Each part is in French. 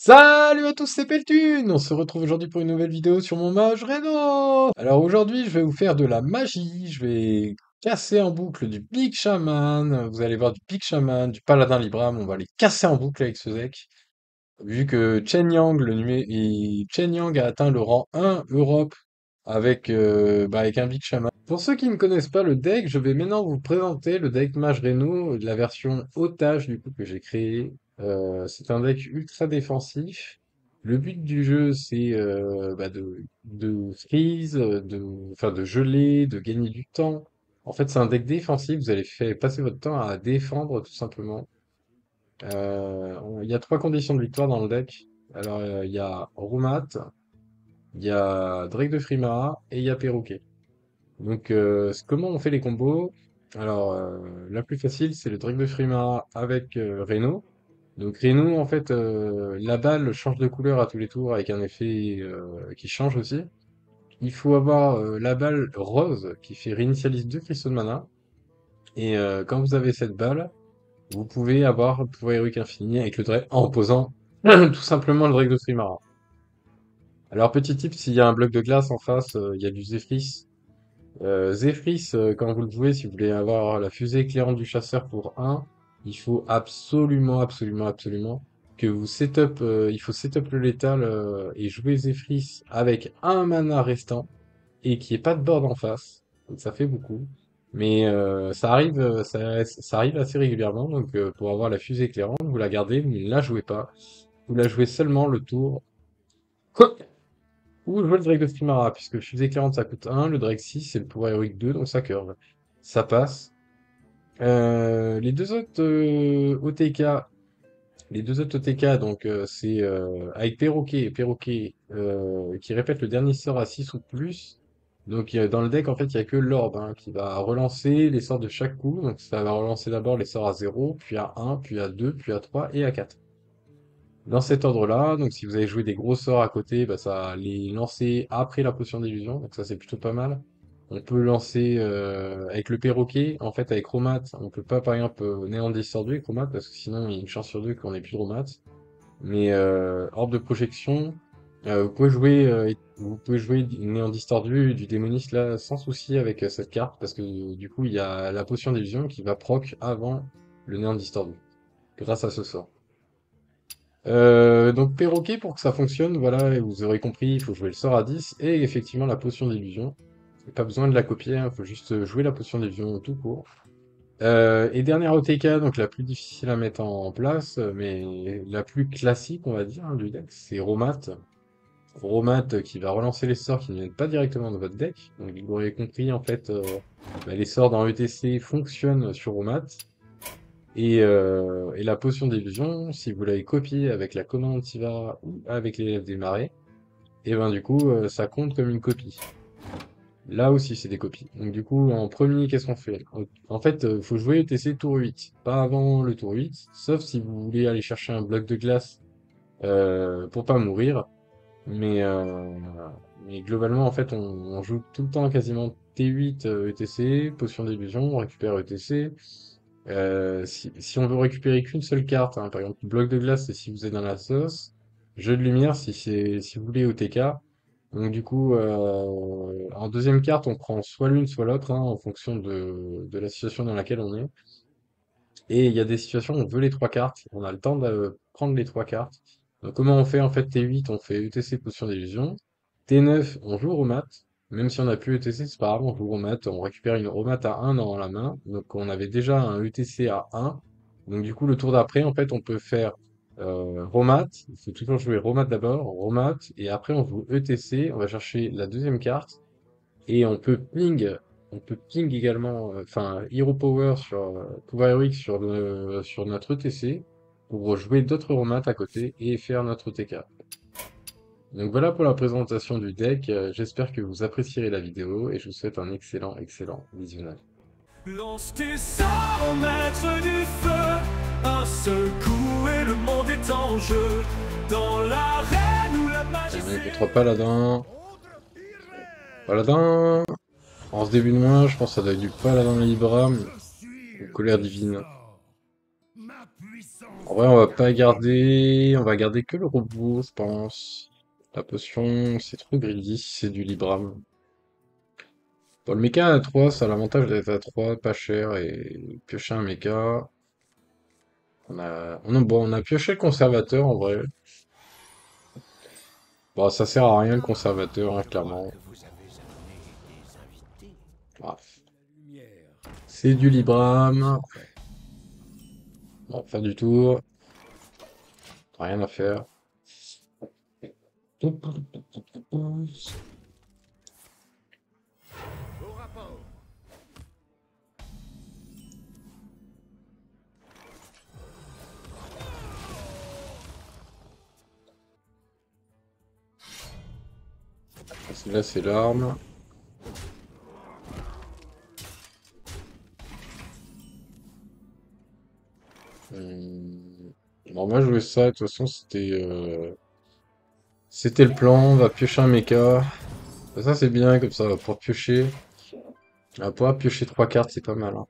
Salut à tous, c'est Peltune! On se retrouve aujourd'hui pour une nouvelle vidéo sur mon mage Reno! Alors aujourd'hui, je vais vous faire de la magie, je vais casser en boucle du Big Shaman, vous allez voir du Big Shaman, du Paladin Libram, on va les casser en boucle avec ce deck. Vu que Chen Yang a atteint le rang 1 Europe avec un Big Shaman. Pour ceux qui ne connaissent pas le deck, je vais maintenant vous présenter le deck Mage Reno, la version otage du coup que j'ai créé. C'est un deck ultra défensif. Le but du jeu, c'est de freeze, de geler, de gagner du temps. En fait, c'est un deck défensif, vous allez faire passer votre temps à défendre tout simplement. Il y a trois conditions de victoire dans le deck. Alors, il y a Romat, il y a Drake de Frimara et il y a Perroquet. Donc, comment on fait les combos? Alors, la plus facile, c'est le Drake de Frimara avec Reno. Donc, Reno, en fait, la balle change de couleur à tous les tours avec un effet qui change aussi. Il faut avoir la balle rose qui fait réinitialiser 2 cristaux de mana. Et quand vous avez cette balle, vous pouvez avoir pouvoir héroïque infini avec le Drake en posant tout simplement le Drake de Frimara. Alors, petit tip, s'il y a un bloc de glace en face, il y a du Zephrys. Zephrys, quand vous le jouez, si vous voulez avoir la fusée éclairante du chasseur pour 1, il faut absolument que vous il faut setup le létal et jouer Zephrys avec un mana restant et qu'il n'y ait pas de board en face. Donc ça fait beaucoup. Mais ça arrive assez régulièrement. Donc pour avoir la fusée éclairante, vous la gardez, vous ne la jouez pas. Vous la jouez seulement le tour ou jouer le Drake de Stimara, puisque fusée éclairante ça coûte 1, le Drake 6 c'est le pouvoir héroïque 2, donc ça curve. Ça passe. Les deux autres OTK, donc c'est avec Perroquet qui répète le dernier sort à 6 ou plus. Donc dans le deck en fait il y a que l'orbe hein, qui va relancer les sorts de chaque coup. Donc ça va relancer d'abord les sorts à 0, puis à 1, puis à 2, puis à 3 et à 4. Dans cet ordre-là, donc si vous avez joué des gros sorts à côté, bah, ça va les lancer après la potion d'illusion, donc ça c'est plutôt pas mal. On peut lancer avec le perroquet, en fait avec Romat, on peut pas par exemple néant distordu avec Romat, parce que sinon il y a une chance sur deux qu'on ait plus de Romat. Mais orbe de projection, vous pouvez jouer du néant distordu du démoniste là sans souci avec cette carte, parce que du coup il y a la potion d'illusion qui va proc avant le néant distordu, grâce à ce sort. Donc perroquet pour que ça fonctionne, voilà, et vous aurez compris, il faut jouer le sort à 10 et effectivement la potion d'illusion. Pas besoin de la copier, il faut juste jouer la potion d'illusion tout court. Et dernière OTK, donc la plus difficile à mettre en place, mais la plus classique on va dire hein, du deck, c'est Romat. Romat qui va relancer les sorts qui ne viennent pas directement de votre deck. Donc vous l'aurez compris en fait, les sorts dans ETC fonctionnent sur Romat. Et la potion d'illusion, si vous l'avez copiée avec la commande Tiva ou avec l'élève des marais, et ben du coup, ça compte comme une copie. Là aussi, c'est des copies. Donc du coup, en premier, qu'est-ce qu'on fait? En fait, faut jouer ETC tour 8, pas avant le tour 8, sauf si vous voulez aller chercher un bloc de glace pour pas mourir. Mais, euh, mais globalement, en fait, on joue tout le temps quasiment T8 ETC, potion d'illusion, on récupère ETC. Si on veut récupérer qu'une seule carte, hein, par exemple bloc de glace, c'est si vous êtes dans la sauce. Jeu de lumière, si vous voulez OTK. Donc du coup, en deuxième carte, on prend soit l'une, soit l'autre, hein, en fonction de la situation dans laquelle on est. Et il y a des situations où on veut les trois cartes, on a le temps de prendre les trois cartes. Donc comment on fait en fait T8, on fait ETC potion d'illusion. T9, on joue Romat. Même si on n'a plus ETC, c'est pas grave, on joue Romat, on récupère une Romat à 1 dans la main. Donc on avait déjà un ETC à 1. Donc du coup le tour d'après, en fait, on peut faire Romat. Il faut toujours jouer Romat d'abord, Romat, et après on joue ETC, on va chercher la deuxième carte. Et on peut ping également, enfin, Hero Power sur pouvoir héroïque sur notre ETC pour jouer d'autres romates à côté et faire notre TK. Donc voilà pour la présentation du deck. J'espère que vous apprécierez la vidéo et je vous souhaite un excellent visionnage. Lance tes sorts, maître du feu. Un seul coup et le monde est en jeu. Dans l'arène où la magie Contre Paladin. Paladin. En ce début de mois, je pense que ça doit être du Paladin Libram ou Colère Divine. En vrai, on va pas garder... On va garder que le robot, je pense. La potion, c'est trop greedy si c'est du Libram. Bon, le mecha à 3, ça a l'avantage d'être à 3, pas cher, et piocher un mecha. Bon, on a pioché le conservateur, en vrai. Bon, ça sert à rien, le conservateur, hein, clairement. Ah, c'est du Libram. Bon, fin du tour. Rien à faire. Là, c'est l'arme. Bon, moi, jouer ça, de toute façon, c'était le plan. On va piocher un mecha. Ça, c'est bien, comme ça, on va pouvoir piocher. On va pouvoir piocher 3 cartes, c'est pas mal, hein.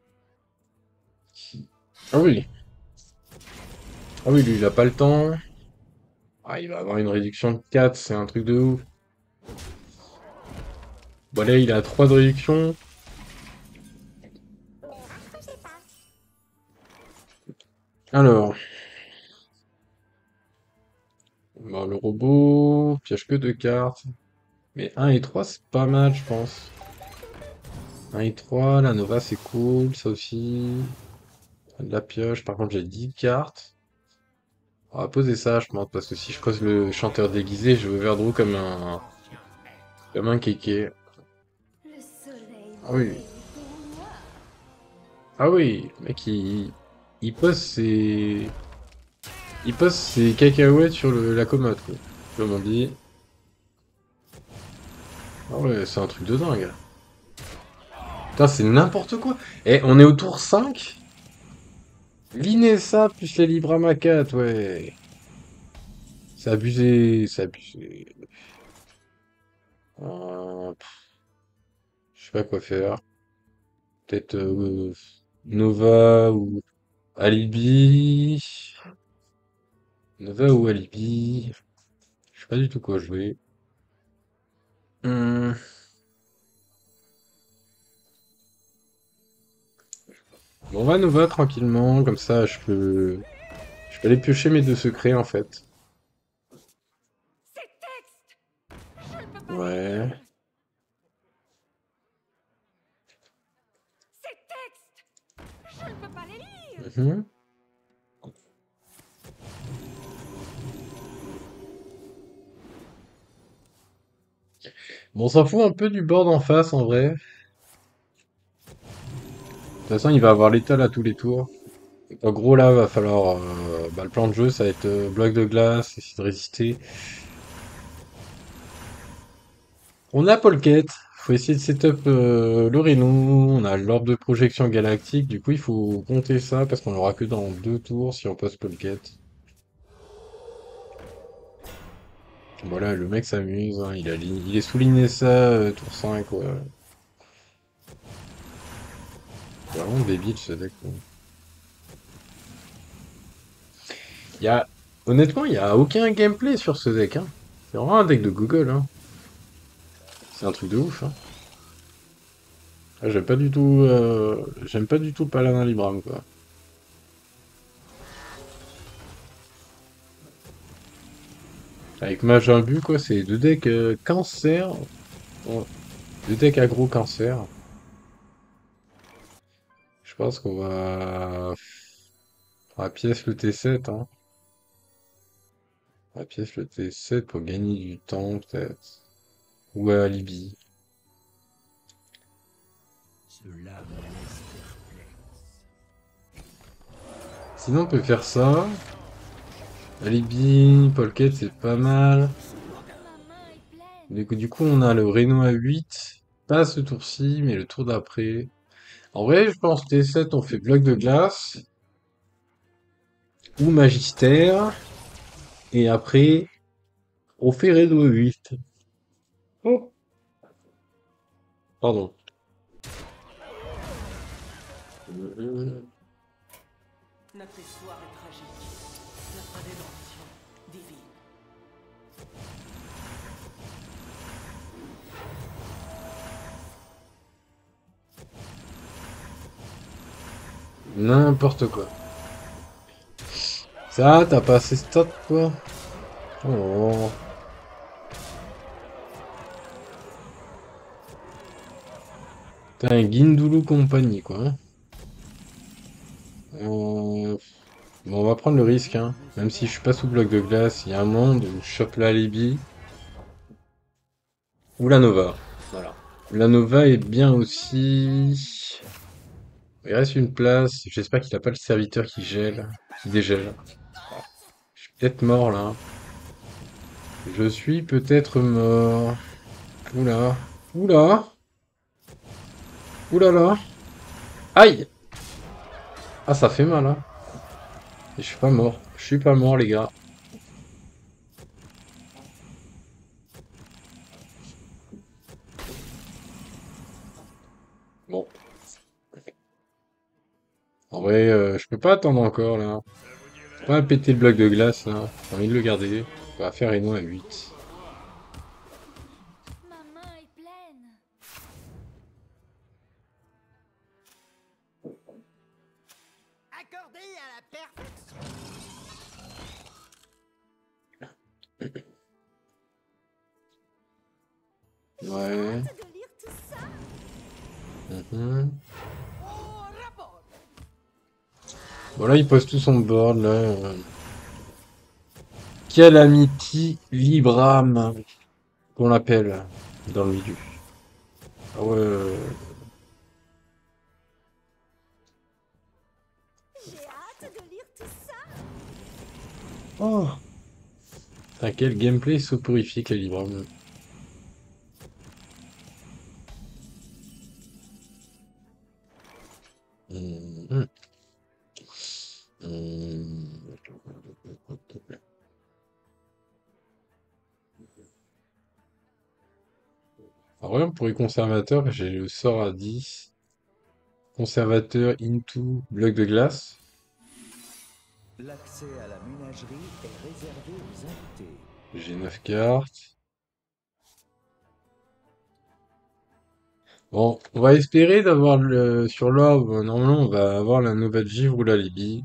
Ah oui. Ah oui, lui, il a pas le temps. Ah, il va avoir une réduction de 4, c'est un truc de ouf. Bon, là, il a 3 de réduction. Alors, bon, le robot pioche que 2 cartes. Mais 1 et 3, c'est pas mal, je pense. 1 et 3, la Nova, c'est cool, ça aussi. De la pioche, par contre, j'ai 10 cartes. On va poser ça, je pense, parce que si je creuse le chanteur déguisé, je veux Verdreau comme un kéké. Le soleil Ah oui, brille pour moi. ah oui, le mec, il pose ses cacahuètes sur la commode, quoi. Comme on dit. Ah ouais, c'est un truc de dingue. Putain, c'est n'importe quoi. Eh, on est au tour 5. L'Inessa plus les Librama 4, ouais. C'est abusé, c'est abusé. Je sais pas quoi faire. Peut-être Nova ou Alibi. Nova ou Alibi. Je sais pas du tout quoi jouer. Hmm. Bon, on va Nova tranquillement, comme ça je peux aller piocher mes 2 secrets en fait. Ces textes, je ne peux pas les Ouais. lire. Ces textes, je ne peux pas les lire. Mhm. Bon, on s'en fout un peu du board en face en vrai. De toute façon, il va avoir l'étal à tous les tours. En gros, là, va falloir. Bah, le plan de jeu, ça va être bloc de glace, essayer de résister. On a Polket, faut essayer de setup le Rhino, on a l'orbe de projection galactique, du coup il faut compter ça parce qu'on l'aura que dans 2 tours si on pose Polket. Voilà, le mec s'amuse, hein, il est souligné ça tour 5, ouais. C'est vraiment débile ce deck, quoi. Y a... Honnêtement, il y a aucun gameplay sur ce deck, hein. C'est vraiment un deck de Google, hein. C'est un truc de ouf, hein. Ah, j'aime pas du tout le Paladin Libram, quoi. Avec Mage Imbu, quoi, c'est 2 decks cancer. Ouais. 2 decks aggro cancer. Je pense qu'on va pièce le T7, hein. On va pièce le T7 pour gagner du temps, peut-être. Ou à Alibi. Sinon, on peut faire ça. Alibi, Polket, c'est pas mal. Ma main est pleine. Du coup, on a le Reno à 8. Pas ce tour-ci, mais le tour d'après. En vrai, je pense T7, on fait bloc de glace. Ou Magistère. Et après, on fait Reno à 8. Oh, pardon. Notre histoire est tragique. N'importe quoi. Ça, t'as pas assez stop, toi? Oh. T'as un Guindulu compagnie, quoi. Hein. Euh, Bon, on va prendre le risque, hein. Même si je suis pas sous bloc de glace, il y a un monde où je chope la Libye. Ou la Nova. Voilà. La Nova est bien aussi. Il reste une place. J'espère qu'il a pas le serviteur qui gèle. Qui dégèle. Je suis peut-être mort, là. Je suis peut-être mort. Oula. Oula. Oulala. Aïe! Ah, ça fait mal, hein. Et je suis pas mort. Je suis pas mort, les gars. Bon. En vrai, je peux pas attendre encore, là. Faut pas péter le bloc de glace, là. J'ai envie de le garder. On va faire Reno à 8. Ma main est pleine. Accordé à la perfection. Ouais. Hâte de lire tout ça. Mhm. Au rapport. Voilà, il pose tout son board, là. Calamity Libram, qu'on l'appelle, dans le milieu. Ah ouais. J'ai hâte de lire tout ça. Oh. Putain, quel gameplay soporifique, la Libram. Mhm. Mhm. En vrai, pour les conservateurs, j'ai le sort à 10. Conservateur into bloc de glace. L'accès à la ménagerie est réservé aux invités. J'ai 9 cartes. Bon, on va espérer d'avoir le sur l'orbe. Normalement, on va avoir la Nova de Givre ou la Libye.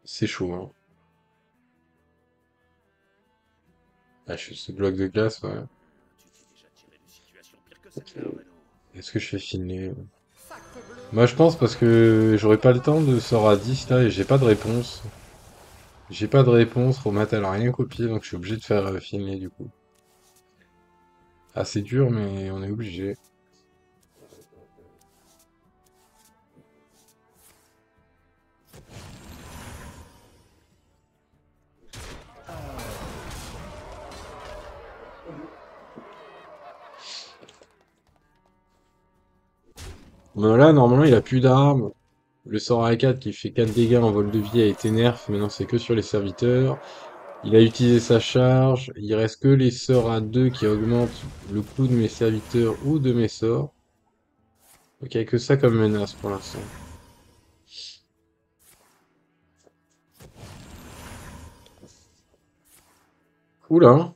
C'est chaud, hein. Ah, je suis ce bloc de glace, ouais. Est-ce que je fais filer? Moi, je pense parce que j'aurai pas le temps de sort à 10 là et j'ai pas de réponse. J'ai pas de réponse, Romat elle a rien copié donc je suis obligé de faire filer du coup. Ah, c'est dur, mais on est obligé. Mais là, normalement, il a plus d'armes. Le sort A4 qui fait 4 dégâts en vol de vie a été nerf, maintenant c'est que sur les serviteurs. Il a utilisé sa charge, il reste que les sorts à 2 qui augmentent le coût de mes serviteurs ou de mes sorts. Donc il n'y a que ça comme menace pour l'instant. Oula,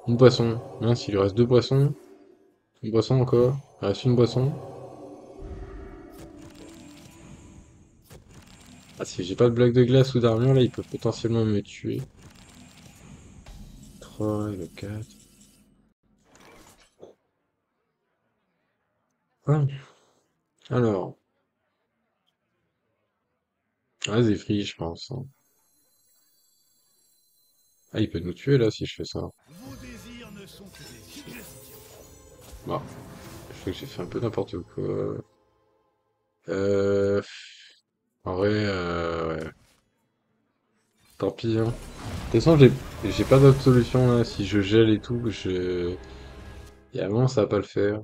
une boisson. Mince, il lui reste 2 boissons. Une boisson encore. Il reste une boisson. Ah, si j'ai pas de bloc de glace ou d'armure, là, il peut potentiellement me tuer. 3 et le 4. Ah, alors. Ah, Zephyr, je pense. Hein. Ah, il peut nous tuer, là, si je fais ça. Vos désirs ne sont que des suggestions. Bon, je crois que j'ai fait un peu n'importe quoi. Euh... En vrai, ouais. Tant pis, hein. De toute façon, j'ai pas d'autre solution, là. Si je gèle et tout, Et avant, ça va pas le faire.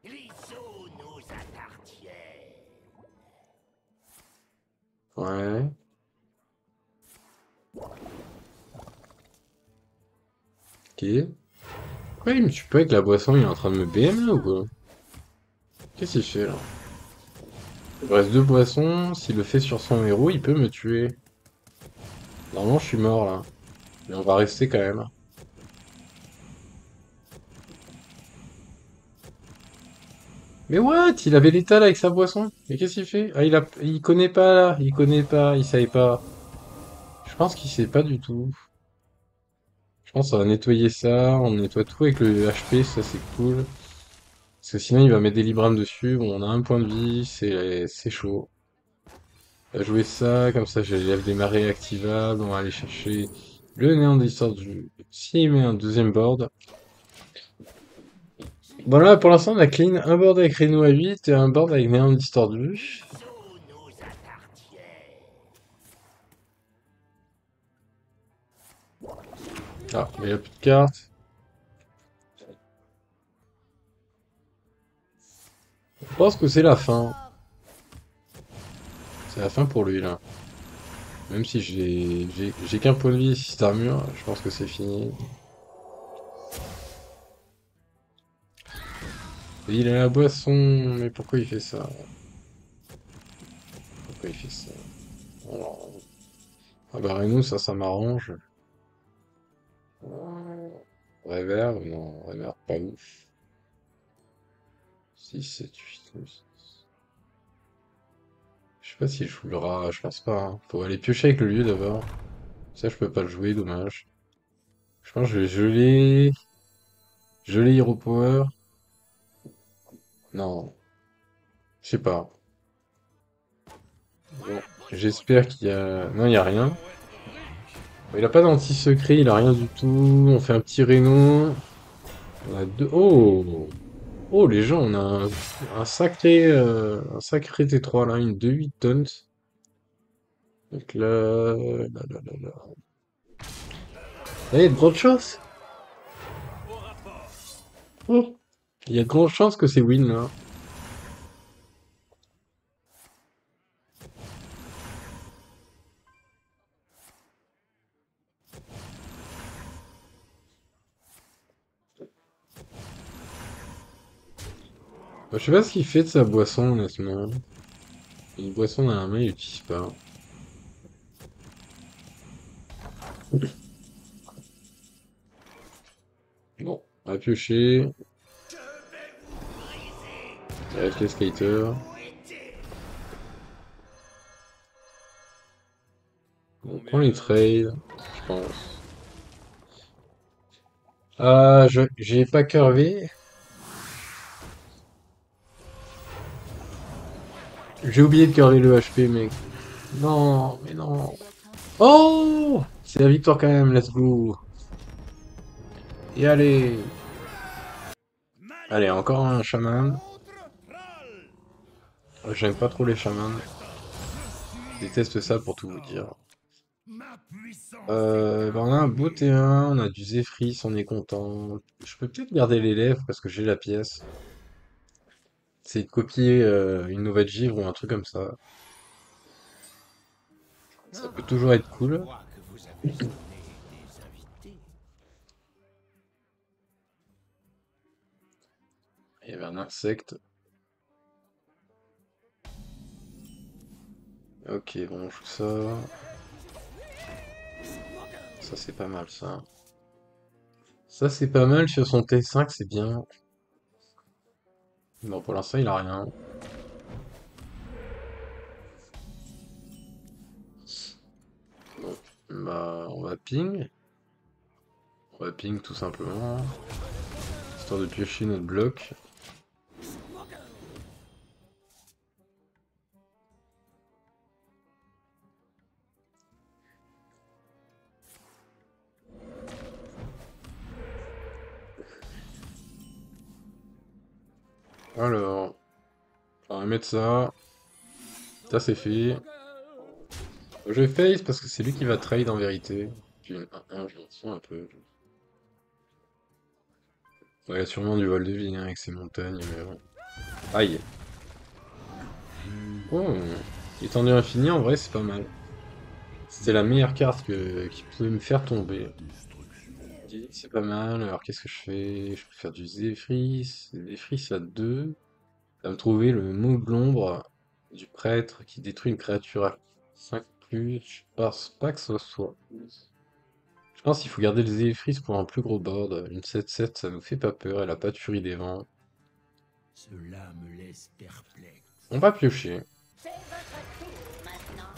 Les eaux nous appartiennent. Ouais. Ok. Pourquoi il me tue pas avec la boisson? Il est en train de me BM, là, ou quoi? Qu'est-ce qu'il fait, là? Il me reste 2 boissons. S'il le fait sur son héros, il peut me tuer. Normalement, je suis mort, là. Mais on va rester quand même. Mais what? Il avait l'étal avec sa boisson. Mais qu'est-ce qu'il fait? Ah, il connaît pas là. Il connaît pas. Il savait pas. Je pense qu'il sait pas du tout. Je pense qu'on va nettoyer ça. On nettoie tout avec le HP. Ça, c'est cool. Parce que sinon, il va mettre des Librams dessus. Bon, on a un point de vie. C'est chaud. On va jouer ça. Comme ça, j'ai l'élève des marées activables. On va aller chercher le néant d'histoire du... S'il met un deuxième board. Bon là, pour l'instant, on a clean un board avec Reno à 8 et un board avec néant distordu. Vaisseau nous appartient. Ah, mais il n'y a plus de cartes. Je pense que c'est la fin. C'est la fin pour lui, là. Même si j'ai qu'un point de vie et 6 d'armure, je pense que c'est fini. Et il a la boisson, mais pourquoi il fait ça? Pourquoi il fait ça? Alors, ah bah Reno, ça m'arrange. Réverb, non, réverb, pas ouf. 6, 7, 8, 9. Je sais pas s'il joue le rat, je pense pas, hein. Faut aller piocher avec le lieu d'abord. Ça, je peux pas le jouer, dommage. Je pense que je vais geler Hero Power. Non, je sais pas. Bon, j'espère qu'il y a... Non, il y a rien. Il a pas d'anti-secret, il a rien du tout. On fait un petit Reno. On a deux... Oh! Oh, les gens, on a un sacré T3 là, une 2-8 tonnes. Donc là. Ah, il y a de grandes chances. Oh, il y a de grandes chances que c'est win là. Bah, je sais pas ce qu'il fait de sa boisson, honnêtement. Une boisson dans la main, il l'utilise pas. Bon, on va piocher. Avec les skaters. On prend les trades, je pense. Ah, j'ai pas curvé. J'ai oublié de curver le HP, mec. Non, mais non. Oh! C'est la victoire quand même, let's go. Et allez. Allez, encore un chaman. J'aime pas trop les chamans. Je déteste ça pour tout vous dire. Bah on a un beau T1, on a du Zephyr, on est content. Je peux peut-être garder les lèvres parce que j'ai la pièce. C'est de copier une nouvelle givre ou un truc comme ça. Ça peut toujours être cool. Il y avait un insecte. Ok, bon, on joue ça. Ça, c'est pas mal, ça. Ça, c'est pas mal. Sur son T5, c'est bien. Bon, pour l'instant, il a rien. Bon, bah, on va ping. On va ping tout simplement. Histoire de piocher notre bloc. Alors, on va mettre ça. Ça, c'est fait. Je vais face parce que c'est lui qui va trade en vérité. Puis je m'en fous un peu. Ouais, il y a sûrement du vol de vie hein, avec ces montagnes, mais bon. Aïe. Oh, étendue infinie, en vrai, c'est pas mal. C'était la meilleure carte qui pouvait me faire tomber. C'est pas mal. Alors, qu'est-ce que je fais? Je peux faire du Zephyr. Zephyr à 2. Ça va me trouver le mot de l'ombre du prêtre qui détruit une créature à 5 plus. Je pense pas que ce soit. Je pense qu'il faut garder le Zephyr pour un plus gros board. Une 7-7, ça nous fait pas peur. Elle a pas de Furie des Vents. Cela me laisse perplexe. On va piocher. C'est votre tour maintenant.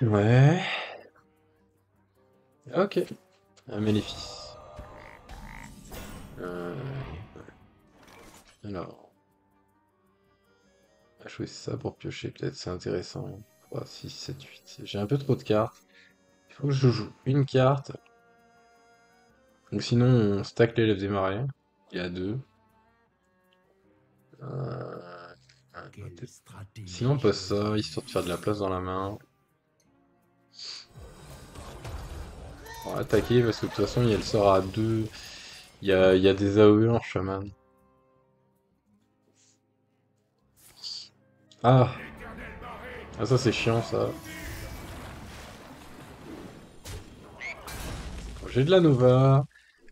Ouais. Ok. Un Maléfice. Alors. On va choisir ça pour piocher, peut-être, c'est intéressant. 3, 6, 7, 8. J'ai un peu trop de cartes. Il faut que je joue une carte. Ou sinon, on stack l'élève des marais. Il y a 2. Quelle stratégie Sinon, on pose ça, histoire de faire de la place dans la main. On va attaquer parce que de toute façon, elle sort à 2. Il y a des AOE en chaman. Ah! Ah, ça c'est chiant ça. J'ai de la Nova.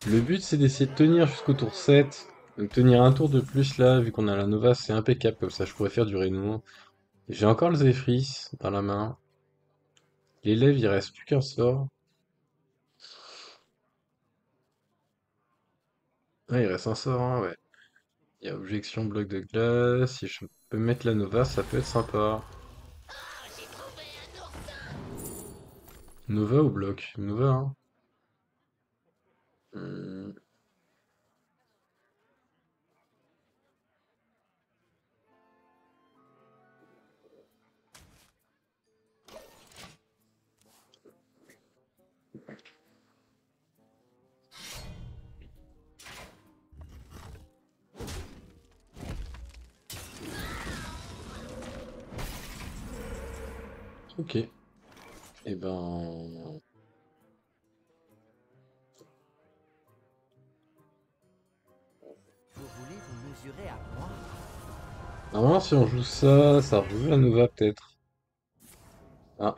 Le but c'est d'essayer de tenir jusqu'au tour 7. Donc tenir un tour de plus là, vu qu'on a la Nova, c'est impeccable. Comme ça, je pourrais faire du Reno. J'ai encore le Zephyris dans la main. L'élève, il reste plus qu'un sort. Ah, il reste un sort, hein, ouais. Il y a objection, bloc de glace. Si je peux mettre la Nova, ça peut être sympa. Nova ou bloc? Nova, hein. Hmm. Ok. Et ben... Vous voulez vous mesurer à moi? Normalement, si on joue ça, ça rejoue la Nova peut-être. Ah.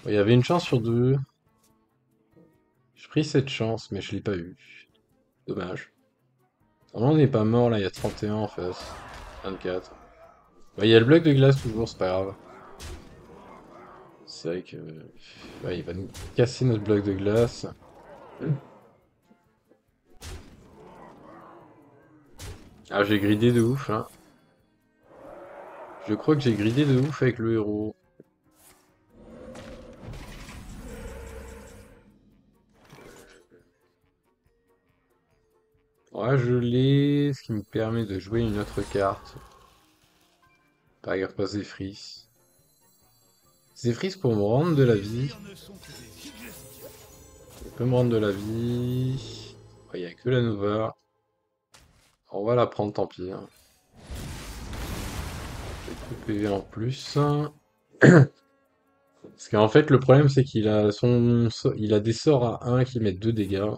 Bon, il y avait une chance sur 2. J'ai pris cette chance, mais je l'ai pas eu. Dommage. Normalement, on n'est pas mort là, il y a 31 en face. 24. Bah, il y a le bloc de glace toujours, c'est pas grave. C'est vrai que... Ouais, il va nous casser notre bloc de glace. Ah, j'ai gridé de ouf, hein. Je crois que j'ai gridé de ouf avec le héros. Ouais, je l'ai, ce qui me permet de jouer une autre carte. Par exemple, pas Zephyris. Zephyris pour me rendre de la vie. Il peut me rendre de la vie. Il n'y a que la Nova. On va la prendre, tant pis, hein. J'ai coup de PV en plus. Parce qu'en fait, le problème, c'est qu'il a il a des sorts à 1 qui mettent 2 dégâts.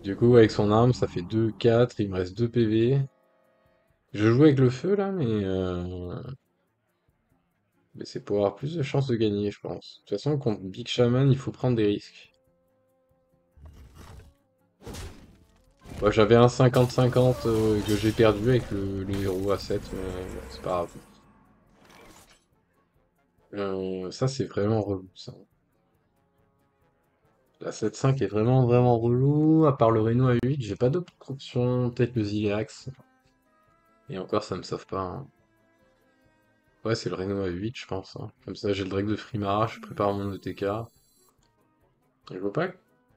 Du coup, avec son arme, ça fait 2, 4. Il me reste 2 PV. Je joue avec le feu, là, mais c'est pour avoir plus de chances de gagner, je pense. De toute façon, contre Big Shaman, il faut prendre des risques. Moi, j'avais un 50-50 que j'ai perdu avec le héros à 7, mais bon, c'est pas grave. Ça, c'est vraiment relou, ça. La 7-5 est vraiment, vraiment relou. À part le Reno à 8, j'ai pas d'autre option. Peut-être le Zileax. Et encore, ça me sauve pas, hein. Ouais, c'est le Reno à 8, je pense, hein. Comme ça, j'ai le Drake de Frimara, je prépare mon ETK. Je vois pas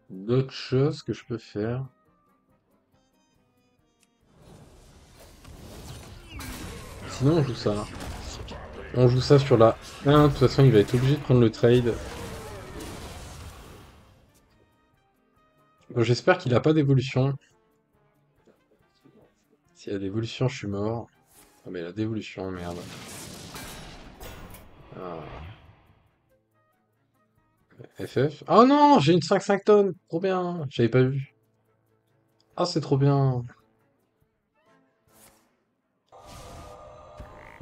d'autres choses que je peux faire. Sinon, on joue ça. On joue ça sur la 1. De toute façon, il va être obligé de prendre le trade. Bon, j'espère qu'il a pas d'évolution. S'il y a d'évolution, je suis mort. Ah, mais la dévolution, merde. Ah. FF. Oh non, j'ai une 5 tonnes. Trop bien. J'avais pas vu. Ah, c'est trop bien.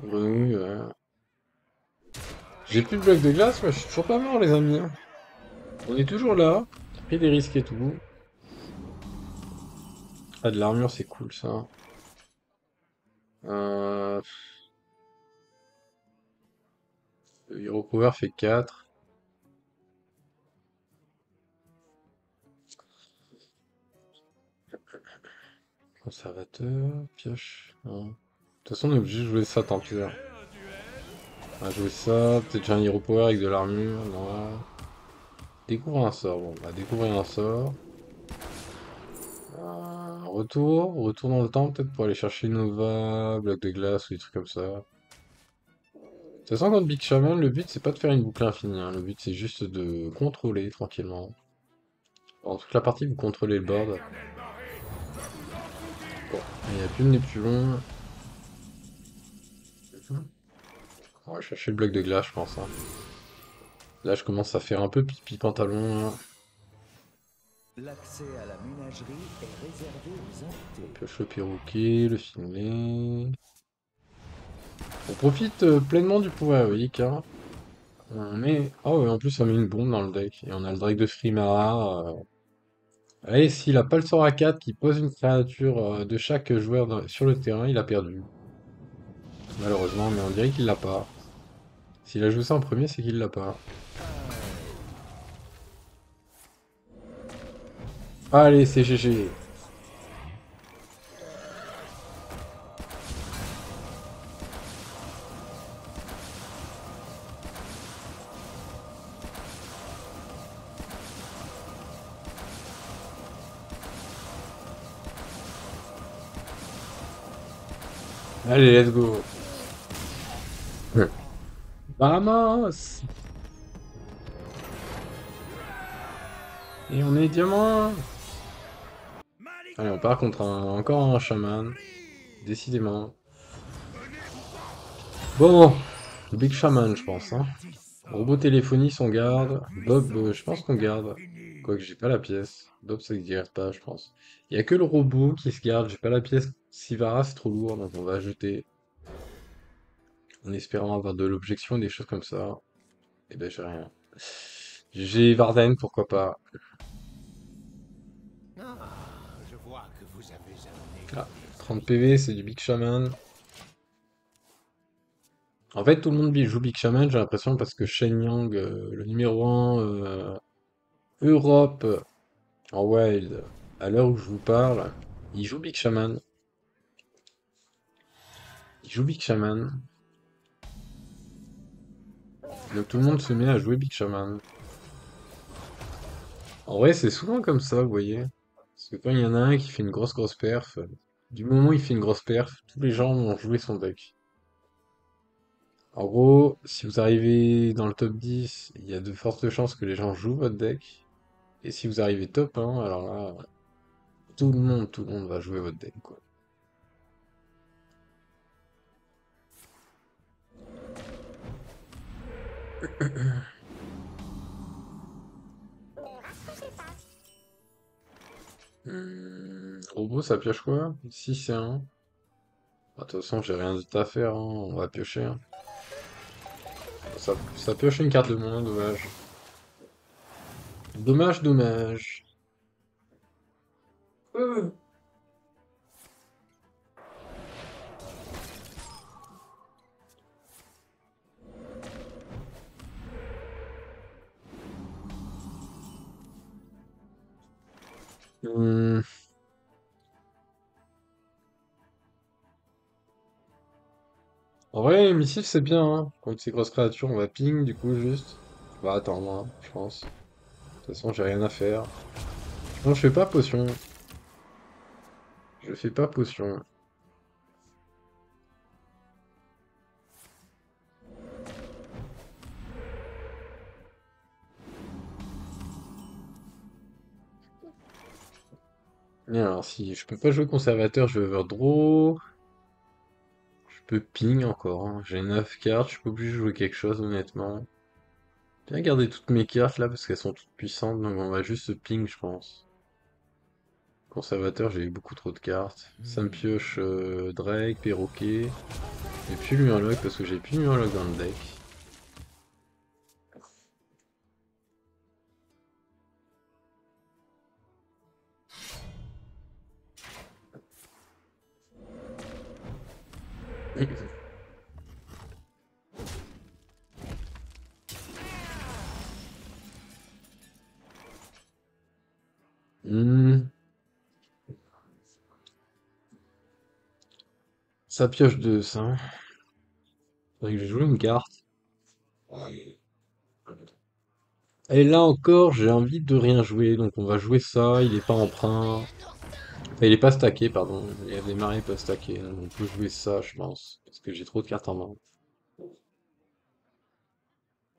Grenouille, ouais. J'ai plus de blocs de glace, mais je suis toujours pas mort, les amis, hein. On est toujours là. J'ai pris des risques et tout. Ah, de l'armure, c'est cool, ça. Euh, le Hero Power fait 4. Conservateur, pioche. De toute façon, on est obligé de jouer ça, tant pis. Là. On va jouer ça, peut-être un Hero Power avec de l'armure, non. Découvrir un sort, bon, on va découvrir un sort. Retour dans le temps, peut-être pour aller chercher Nova, bloc de glace ou des trucs comme ça. De toute façon, contre Big Shaman, le but c'est pas de faire une boucle infinie, hein. Le but c'est juste de contrôler tranquillement. Pendant toute la partie, vous contrôlez le board. Bon, il n'y a plus de Neptulon. On va chercher le bloc de glace, je pense, hein. Là, je commence à faire un peu pipi pantalon, hein. L'accès à la ménagerie est réservé aux invités. Pioche le perroquet, le filet. On profite pleinement du pouvoir héroïque, hein. On met... Oh, et en plus, on met une bombe dans le deck. Et on a le Drake de Frimara. Allez, s'il a pas le sort à 4 qui pose une créature de chaque joueur sur le terrain, il a perdu. Malheureusement, mais on dirait qu'il l'a pas. S'il a joué ça en premier, c'est qu'il l'a pas. Allez, c'est GG. Allez, let's go. Vamos. Et on est diamant. Allez, on part contre encore un chaman. Décidément. Bon, Big Shaman, je pense, hein. Robot téléphonie, on garde. Bob, je pense qu'on garde. Quoique j'ai pas la pièce. Bob, ça se garde pas, je pense. Il y a que le robot qui se garde. J'ai pas la pièce. Sivara, c'est trop lourd, donc on va jeter. En espérant avoir de l'objection et des choses comme ça. Et ben, j'ai rien. J'ai Varden, pourquoi pas. Ah, je vois que vous avez amené Ah, 30 PV, c'est du Big Shaman. En fait, tout le monde joue Big Shaman, j'ai l'impression, parce que Shen Yang, le numéro 1 Europe en Wild, à l'heure où je vous parle, il joue Big Shaman. Il joue Big Shaman. Donc tout le monde se met à jouer Big Shaman. En vrai, c'est souvent comme ça, vous voyez. Parce que quand il y en a un qui fait une grosse perf, du moment où il fait une grosse perf, tous les gens vont jouer son deck. En gros, si vous arrivez dans le top 10, il y a de fortes chances que les gens jouent votre deck. Et si vous arrivez top 1, alors là, tout le monde va jouer votre deck, quoi. Robot, ça pioche quoi? 6 et 1. De toute façon, j'ai rien d'autre à faire, hein. On va piocher, hein. Ça pioche une carte de moins, dommage. Dommage. Euh. Hum, En vrai, missile c'est bien, hein. Contre ces grosses créatures, on va ping, du coup, juste. On va attendre, hein, je pense. De toute façon, j'ai rien à faire. Non, je fais pas potion. Je fais pas potion. Et alors, si je peux pas jouer conservateur, je vais overdraw. Je peux ping encore, hein. J'ai 9 cartes, je peux plus jouer quelque chose, honnêtement. Bien garder toutes mes cartes là, parce qu'elles sont toutes puissantes, donc on va juste se ping, je pense. Conservateur, j'ai eu beaucoup trop de cartes. Ça me pioche Drake, Perroquet. J'ai plus Murloc parce que j'ai plus Murloc dans le deck. Hmm, ça pioche 2, ça. Faudrait que je joue une carte. Et là encore, j'ai envie de rien jouer, donc on va jouer ça. Il est pas emprunt. Enfin, il est pas stacké, pardon. Il y a des marées pas stacké, donc on peut jouer ça, je pense. Parce que j'ai trop de cartes en main.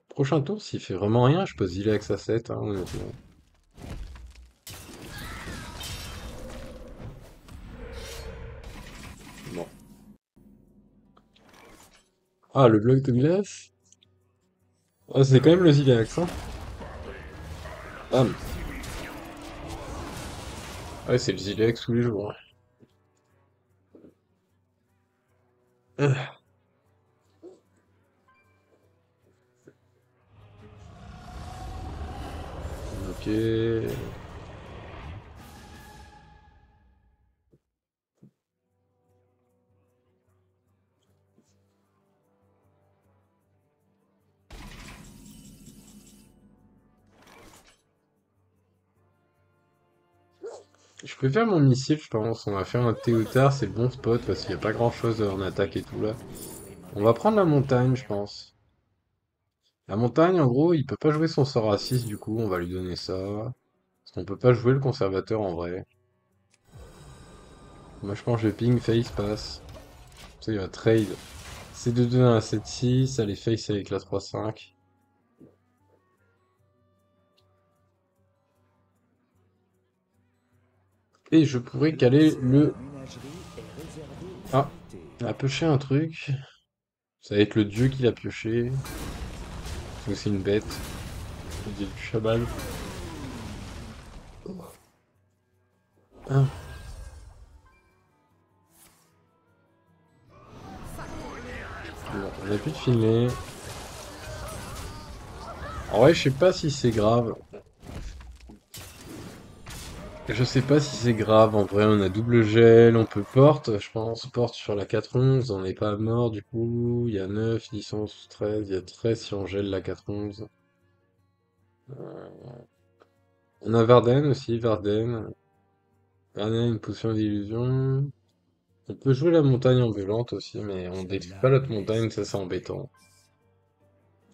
Prochain tour, s'il fait vraiment rien, je pose Zilex à 7, hein, honnêtement. Bon. Ah, le bloc de glace? Ah, c'est quand même le Zilex, hein. Bam. Ouais, c'est le Zilex tous les jours. Ah, ok. Je peux faire mon missile, je pense. On va faire un Théotard, c'est le bon spot parce qu'il n'y a pas grand chose en attaque et tout là. On va prendre la montagne, je pense. La montagne, en gros, il peut pas jouer son sort à 6, du coup, on va lui donner ça. Parce qu'on peut pas jouer le conservateur en vrai. Moi, je pense que je ping, face, passe. Ça, il va trade. C2-2-1 à 7-6, allez, face avec la 3-5. Et je pourrais caler L'accès à le... la ménagerie est réservé aux Ah, invités. il a pioché un truc. Ça va être le dieu qui l'a pioché. C'est aussi une bête. Le dieu du chaman. Ah. Bon, on a plus de filmer. En vrai, je sais pas si c'est grave. Je sais pas si c'est grave. En vrai, on a double gel, on peut porte, je pense. Porte sur la 4-11, on n'est pas mort du coup. Il y a 9, 10, 11, 13. Il y a 13 si on gèle la 4-11. On a Varden aussi, Varden. Varden a une potion d'illusion. On peut jouer la montagne ambulante aussi, mais on détruit pas l'autre montagne, ça c'est embêtant.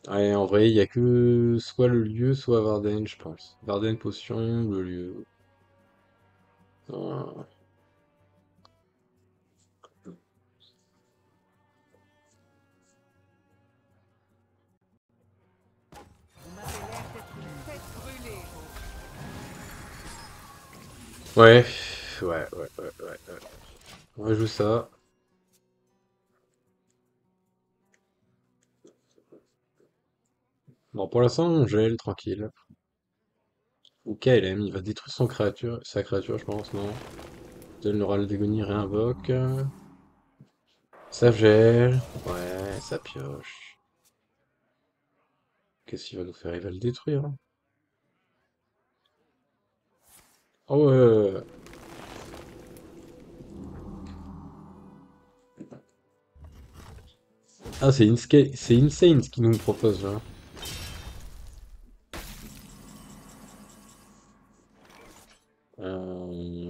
Ouais, en vrai, il y a que soit le lieu, soit Varden, je pense. Varden potion, le lieu. Euh, Vous m'avez l'air d'être une tête brûlée. Ouais, ouais. On va jouer ça. Bon, pour l'instant, on gèle, tranquille. Ou KLM, il va détruire sa créature, je pense, non? Donne l'aura le dégonie, réinvoque. Ça gèle. Ouais, ça pioche. Qu'est-ce qu'il va nous faire? Il va le détruire, hein. Oh ouais. Ah, c'est insane ce qu'il nous propose là.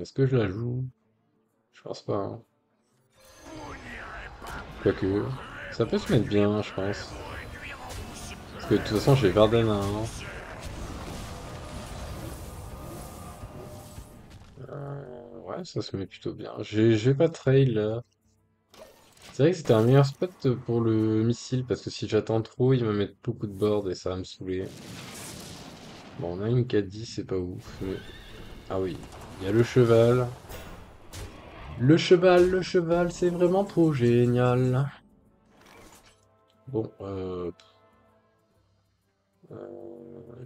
Est-ce que je la joue? Je pense pas, hein. Quoique. Ça peut se mettre bien, je pense. Parce que de toute façon, j'ai Varden à 1. Ouais, ça se met plutôt bien. J'ai pas de trail là. C'est vrai que c'était un meilleur spot pour le missile, parce que si j'attends trop, il va mettre beaucoup de board et ça va me saouler. Bon, on a une 4-10, c'est pas ouf, mais... Ah oui, il y a le cheval. Le cheval, c'est vraiment trop génial. Bon,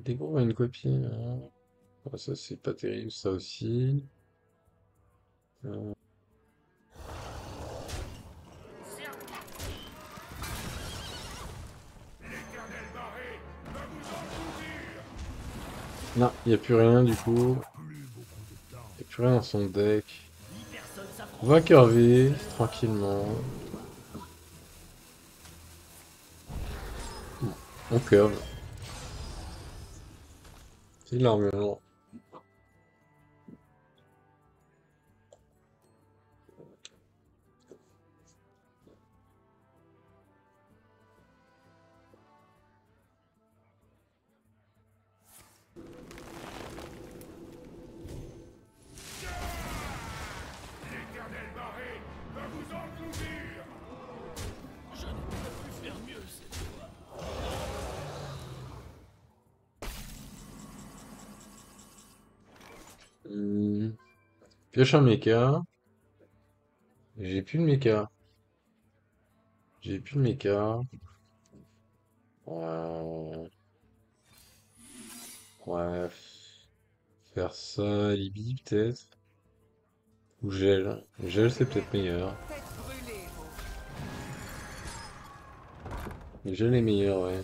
des gros a une copie, hein. Ah, ça c'est pas terrible, ça aussi. Euh, Non, il n'y a plus rien du coup. Il n'y a plus rien dans son deck. On va curver tranquillement. On curve. C'est l'armement. L'éternel marée va vous engloutir. Je ne pourrais plus faire mieux cette fois. Pioche un mecha. J'ai plus de mecha. J'ai plus de mecha. Euh, Ouais. Faire ça, Libye peut-être. Ou gel. Gel c'est peut-être meilleur. Tête brûlée, Gel est meilleur, ouais.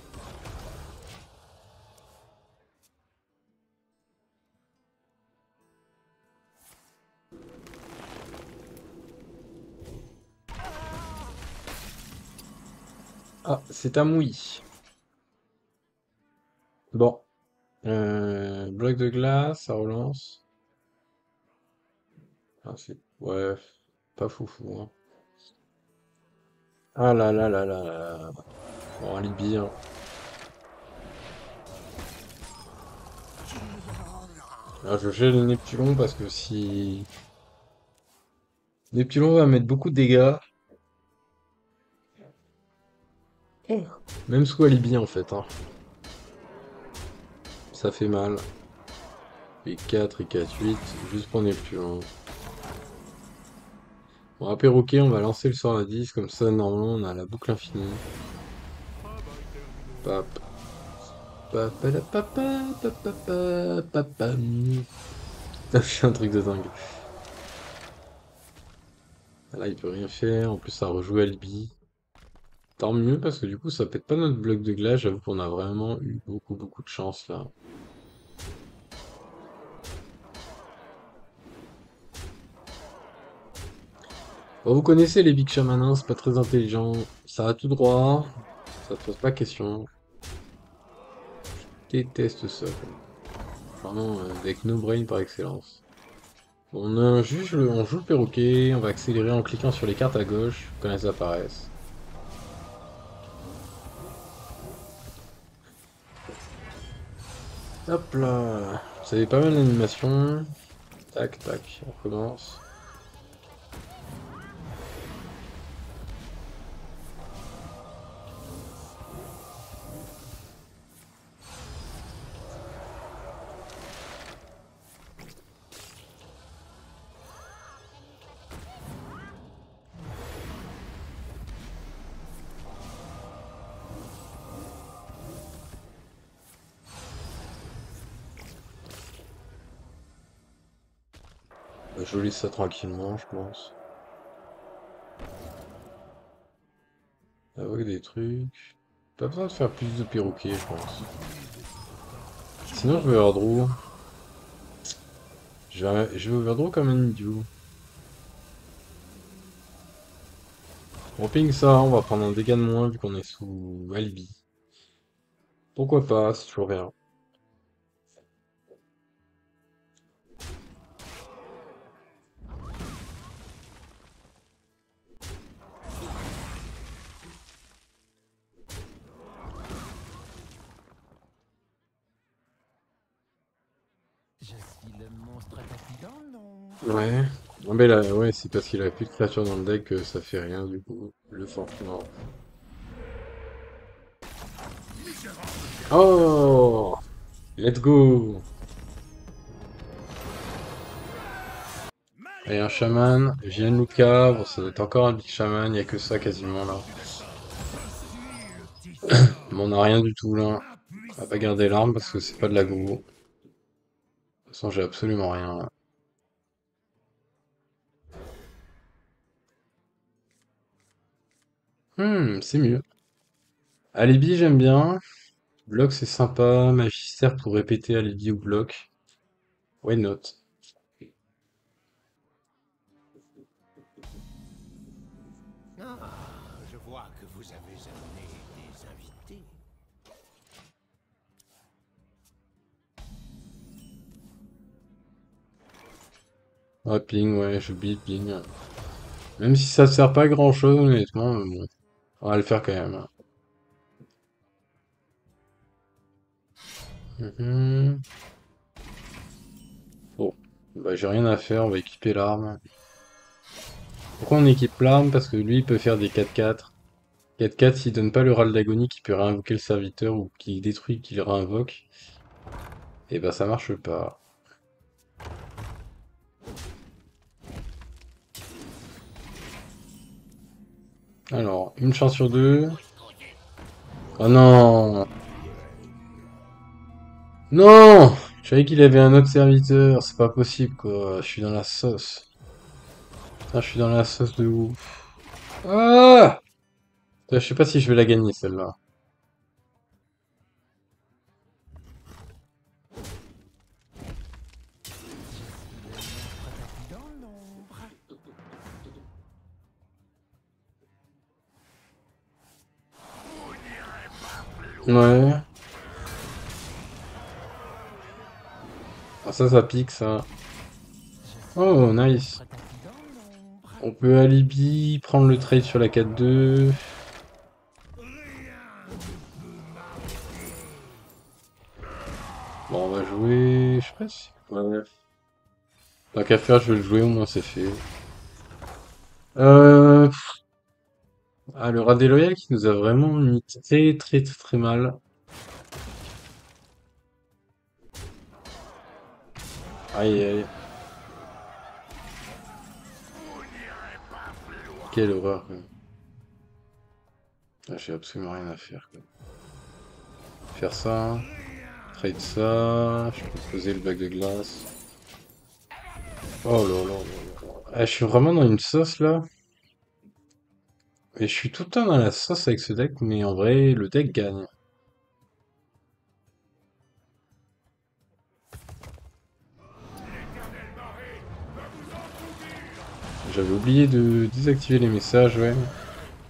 Ah, c'est à mouille. Bon. Bloc de glace, ça relance. Ah, c'est... Ouais, pas foufou, hein. Ah là là là là là. Bon, un Libye, hein. Alors, je gèle le Neptulon parce que si... Neptulon va mettre beaucoup de dégâts. Même sous Alibi en fait, hein. Ça fait mal. Et 4 et 4, 8, juste pour Neptulon. Bon, à perroquet, on va lancer le sort à 10, comme ça, normalement, on a la boucle infinie. Pap. Papalapapa, papapa, papam. Ça fait un truc de dingue. Là, il peut rien faire, en plus, ça rejoue Alibi. Tant mieux, parce que du coup, ça pète pas notre bloc de glace, j'avoue qu'on a vraiment eu beaucoup de chance, là. Bon, vous connaissez les Big Shamanins, c'est pas très intelligent. Ça va tout droit, ça te pose pas question. Je déteste ça, quoi. Vraiment, avec no brain par excellence. On joue le perroquet, on va accélérer en cliquant sur les cartes à gauche quand elles apparaissent. Hop là, ça avait pas mal d'animation. Tac, tac, on commence. Je lis ça tranquillement, je pense. Avec des trucs. Pas besoin de faire plus de perroquets, je pense. Sinon, je vais overdrew. Je vais overdrew comme un idiot. On ping ça, on va prendre un dégât de moins vu qu'on est sous alibi. Pourquoi pas, c'est toujours bien. Je suis le monstre tapidant, non? Ouais. Ah, mais là, ouais, c'est parce qu'il a plus de créatures dans le deck que ça fait rien du coup. Le forcément. Oh! Let's go! Et un chaman, Gianluca, bon, ça doit être encore un big chaman, y a que ça quasiment là. Mais on a rien du tout là. On va pas garder l'arme parce que c'est pas de l'aggro. De toute façon, j'ai absolument rien là. C'est mieux. Alibi, j'aime bien. Bloc, c'est sympa. Magister pour répéter Alibi ou bloc. Why not? Ah, je vois que vous avez amené des invités. Ah, ping, ouais, j'oublie ping. Même si ça sert pas à grand chose, honnêtement, mais bon, on va le faire quand même. Mhm. Bon, bah j'ai rien à faire, on va équiper l'arme. Pourquoi on équipe l'arme? Parce que lui, il peut faire des 4-4. 4-4, s'il donne pas le râle d'agonie qui peut réinvoquer le serviteur ou qui détruit, qu'il réinvoque, et bah ça marche pas. Alors, une chance sur deux. Oh non! Non! Je savais qu'il avait un autre serviteur, c'est pas possible quoi, je suis dans la sauce. Putain, je suis dans la sauce de ouf. Ah! Putain, je sais pas si je vais la gagner celle-là. Ouais. Ah, ça pique ça. Oh, nice. On peut alibi, prendre le trade sur la 4-2. Bon, on va jouer. Je sais pas si. Ouais. Tant qu'à faire, je vais le jouer, au moins c'est fait. Euh... Ah, le rat déloyal qui nous a vraiment mis très mal. Aïe aïe. Quelle horreur, quoi. Ah, j'ai absolument rien à faire, quoi. Faire ça. Trade ça. Je peux poser le bac de glace. Oh là là là là. Ah, je suis vraiment dans une sauce là. Et je suis tout le temps dans la sauce avec ce deck, mais en vrai, le deck gagne. J'avais oublié de désactiver les messages, ouais.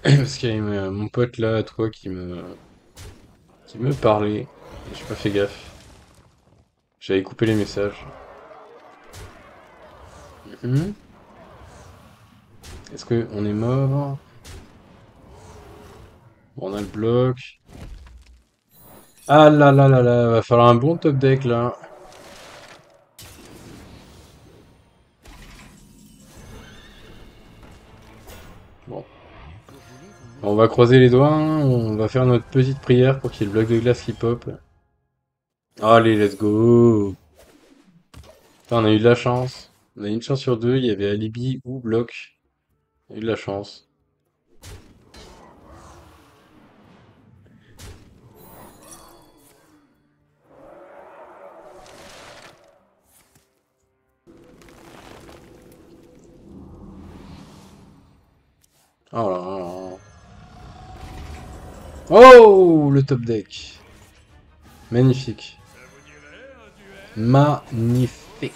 Parce qu'il y a mon pote là, toi, qui me parlait. Et j'ai pas fait gaffe. J'avais coupé les messages. Mhm. Est-ce que on est mort? Bon, on a le bloc. Ah là là là là, va falloir un bon top deck là. Bon. On va croiser les doigts, hein. On va faire notre petite prière pour qu'il y ait le bloc de glace qui pop. Allez, let's go! Putain, on a eu de la chance. On a une chance sur deux, il y avait alibi ou bloc. On a eu de la chance. Oh là là là. Oh, le top deck. Magnifique. Magnifique.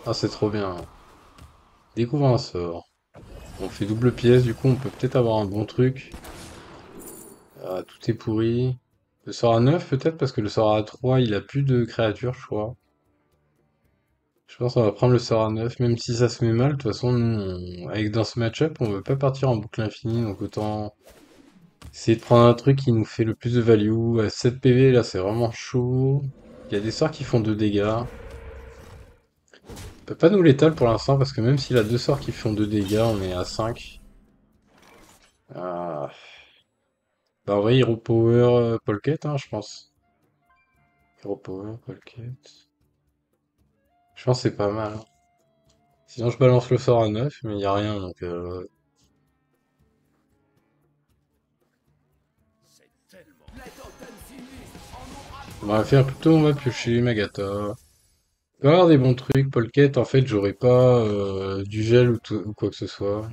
Ah, c'est trop bien. Découvre un sort. On fait double pièce, du coup, on peut peut-être avoir un bon truc. Ah, tout est pourri. Le sort à 9, peut-être, parce que le sort à 3, il a plus de créatures, je crois. Je pense qu'on va prendre le sort à 9, même si ça se met mal. De toute façon, nous, avec dans ce match-up, on veut pas partir en boucle infinie, donc autant essayer de prendre un truc qui nous fait le plus de value. À 7 PV, là, c'est vraiment chaud. Il y a des sorts qui font 2 dégâts. On peut pas nous l'étale pour l'instant, parce que même s'il a deux sorts qui font 2 dégâts, on est à 5. Ah. Bah, en vrai, Hero Power Polket, hein, je pense. Hero Power Polket. Je pense que c'est pas mal, hein. Sinon, je balance le sort à 9, mais il y a rien, donc... On va faire plutôt, on va piocher Magata. Il peut y avoir des bons trucs, Polket, en fait, j'aurais pas du gel ou quoi que ce soit.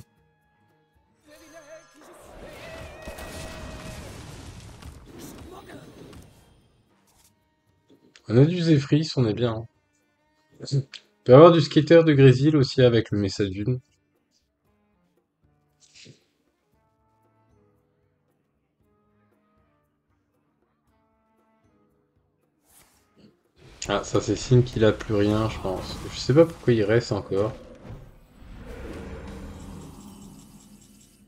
On a du Zephrys, on est bien, hein. Il peut y avoir du Skater de Grésil aussi avec le Messageune. Ah, ça c'est signe qu'il a plus rien, je pense. Je sais pas pourquoi il reste encore.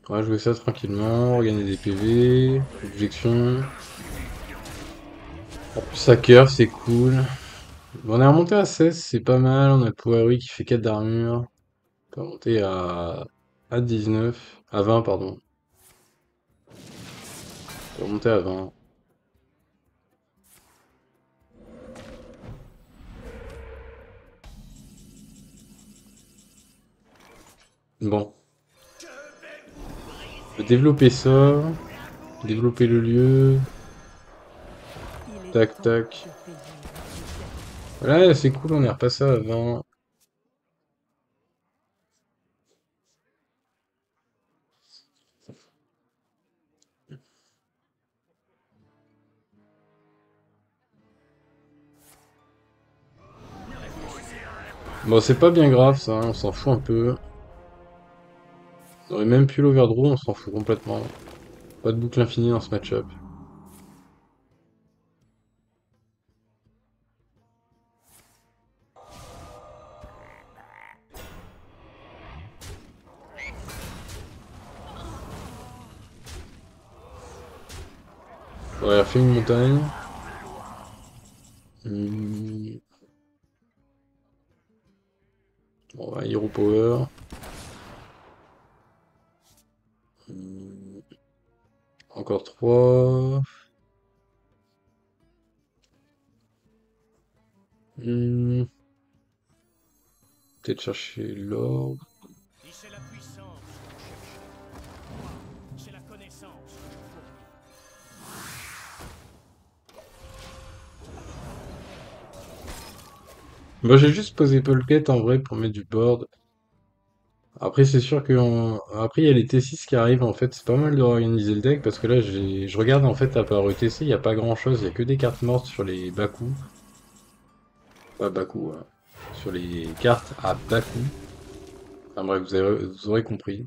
On va jouer ça tranquillement, gagner des PV, objection. En plus, hacker, c'est cool. Bon, on est remonté à 16, c'est pas mal. On a le Power qui fait 4 d'armure. On peut monter à 19, à 20, pardon. On peut monter à 20. Bon, on peut développer ça, développer le lieu. Il est Tac, temps tac. de payer. Voilà, c'est cool, on est repassé à 20. Bon, c'est pas bien grave ça, hein, on s'en fout un peu. On aurait même pu l'overdraw, on s'en fout complètement. Pas de boucle infinie dans ce match-up. On va faire une montagne. Hmm. Bon, on va Hero Power. Hmm. Encore 3. Peut-être chercher l'or. Si c'est la puissance que vous cherchez, moi, c'est la connaissance que je fournis. Moi j'ai juste posé Polket en vrai pour mettre du board. Après c'est sûr que après il y a les T6 qui arrivent en fait, c'est pas mal de réorganiser le deck parce que là je regarde en fait à part ETC, il y a pas grand chose, il y a que des cartes mortes sur les bas coups. Pas bas coups, hein. Sur les cartes à bas coups. Enfin bref, vous aurez compris.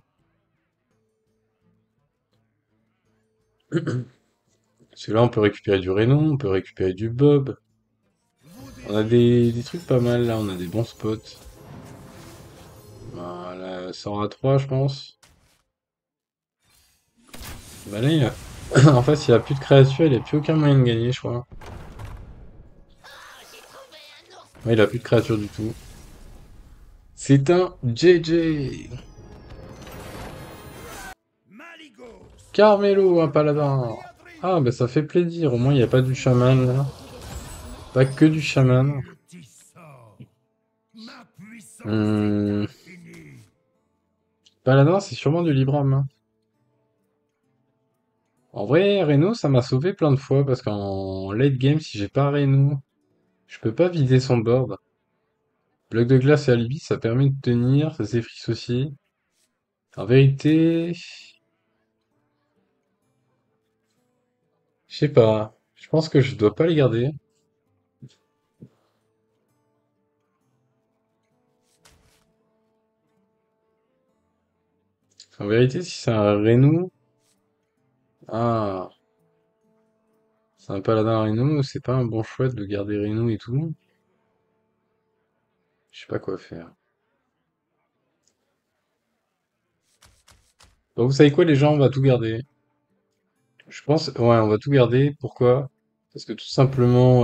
Parce que là on peut récupérer du Reno, on peut récupérer du Bob. On a des trucs pas mal là, on a des bons spots. Voilà, ça aura 3 je pense. Bah là, en face, il a plus de créatures, il a plus aucun moyen de gagner, je crois. Ouais, il a plus de créatures du tout. C'est un JJ! Maligos, Carmelo, un paladin! Ah, bah ça fait plaisir, au moins il n'y a pas du chaman là. Pas que du chaman. ma puissance Hmm, est infinie. paladin, c'est sûrement du Libram, hein. En vrai, Reno, ça m'a sauvé plein de fois parce qu'en late game, si j'ai pas Reno, je peux pas vider son board. Bloc de glace et alibi, ça permet de tenir, ça s'effrisse aussi. En vérité, je sais pas. Je pense que je dois pas les garder. En vérité, si c'est un Reno, ah, c'est un paladin Reno, c'est pas un bon choix de garder Reno et tout. Je sais pas quoi faire. Bon, vous savez quoi, les gens, on va tout garder. Je pense, ouais, on va tout garder. Pourquoi? Parce que tout simplement,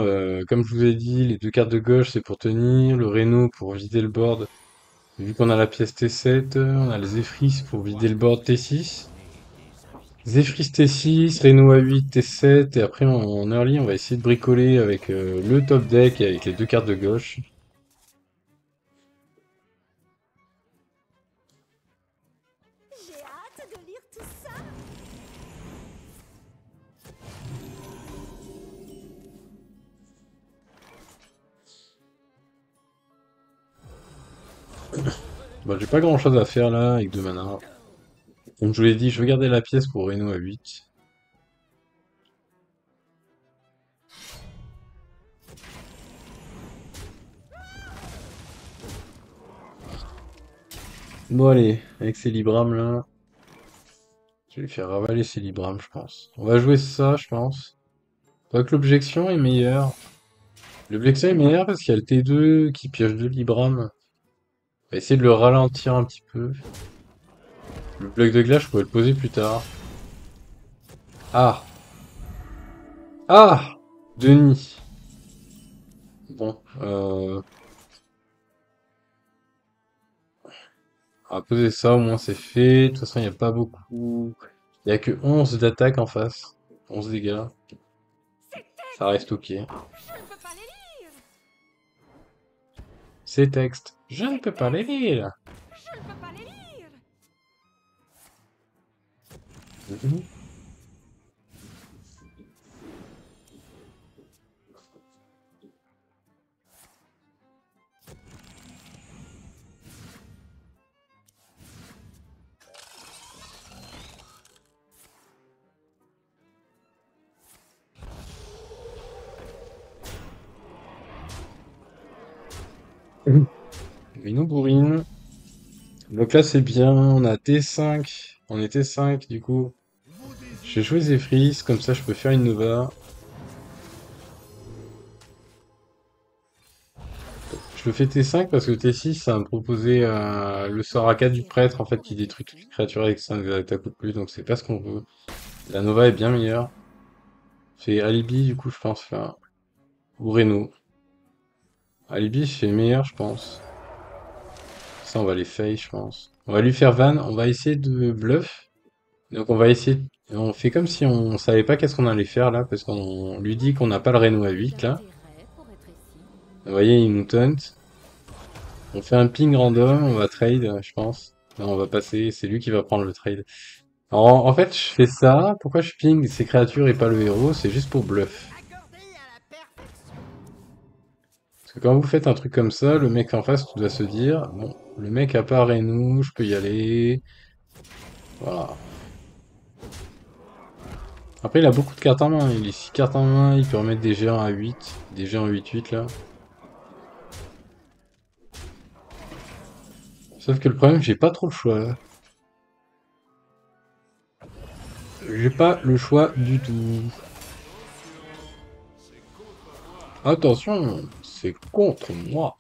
comme je vous ai dit, les deux cartes de gauche, c'est pour tenir, le Reno pour vider le board. Vu qu'on a la pièce T7, on a les Zephyrs pour vider le board T6. Zephyrs T6, Reno A8, T7, et après en early, on va essayer de bricoler avec le top deck et avec les deux cartes de gauche. J'ai hâte de lire tout ça. Bon, j'ai pas grand chose à faire là avec deux mana. Comme je vous l'ai dit, je vais garder la pièce pour Reno à 8. Bon allez, avec ces Librams là, je vais lui faire ravaler ces Librams je pense. On va jouer ça je pense. Quoique l'objection est meilleure. Le Blexia il m'énerve parce qu'il y a le T2 qui pioche 2 Libram. On va essayer de le ralentir un petit peu. Le bloc de glace, je pourrais le poser plus tard. Ah! Ah! Denis. Bon, on va poser ça, au moins c'est fait. De toute façon, il n'y a pas beaucoup. Il n'y a que 11 d'attaque en face. 11 dégâts. Ça reste ok. Je ne peux pas les lire. Ces textes, je ne peux pas les lire. Je ne peux pas les lire. Mhm. Une bourrine. Donc là c'est bien, on a T5. On est T5 du coup. Je vais jouer Zephyris, comme ça je peux faire une Nova. Je le fais T5 parce que T6 ça va me proposait le sort A4 du prêtre en fait qui détruit toutes les créatures avec 5 d'attaque ou plus, donc c'est pas ce qu'on veut. La Nova est bien meilleure. C'est Alibi du coup je pense là. Ou Reno. Alibi c'est meilleur je pense. Ça on va les fail je pense. On va lui faire van, on va essayer de bluff. Donc on va essayer, on fait comme si on savait pas qu'est-ce qu'on allait faire là, parce qu'on lui dit qu'on n'a pas le Reno à 8 là. L'intérêt pour être ici. Vous voyez, il nous taunt. On fait un ping random, on va trade, je pense. Non, on va passer, c'est lui qui va prendre le trade. Alors, en fait, je fais ça. Pourquoi je ping ces créatures et pas le héros? C'est juste pour bluff. Parce que quand vous faites un truc comme ça, le mec en face doit se dire, bon, le mec a pas Reno, je peux y aller. Voilà. Après, il a beaucoup de cartes en main. Il a 6 cartes en main, il peut remettre des géants à 8. Des géants 8-8 là. Sauf que le problème, j'ai pas trop le choix. J'ai pas le choix du tout. Attention, c'est contre moi.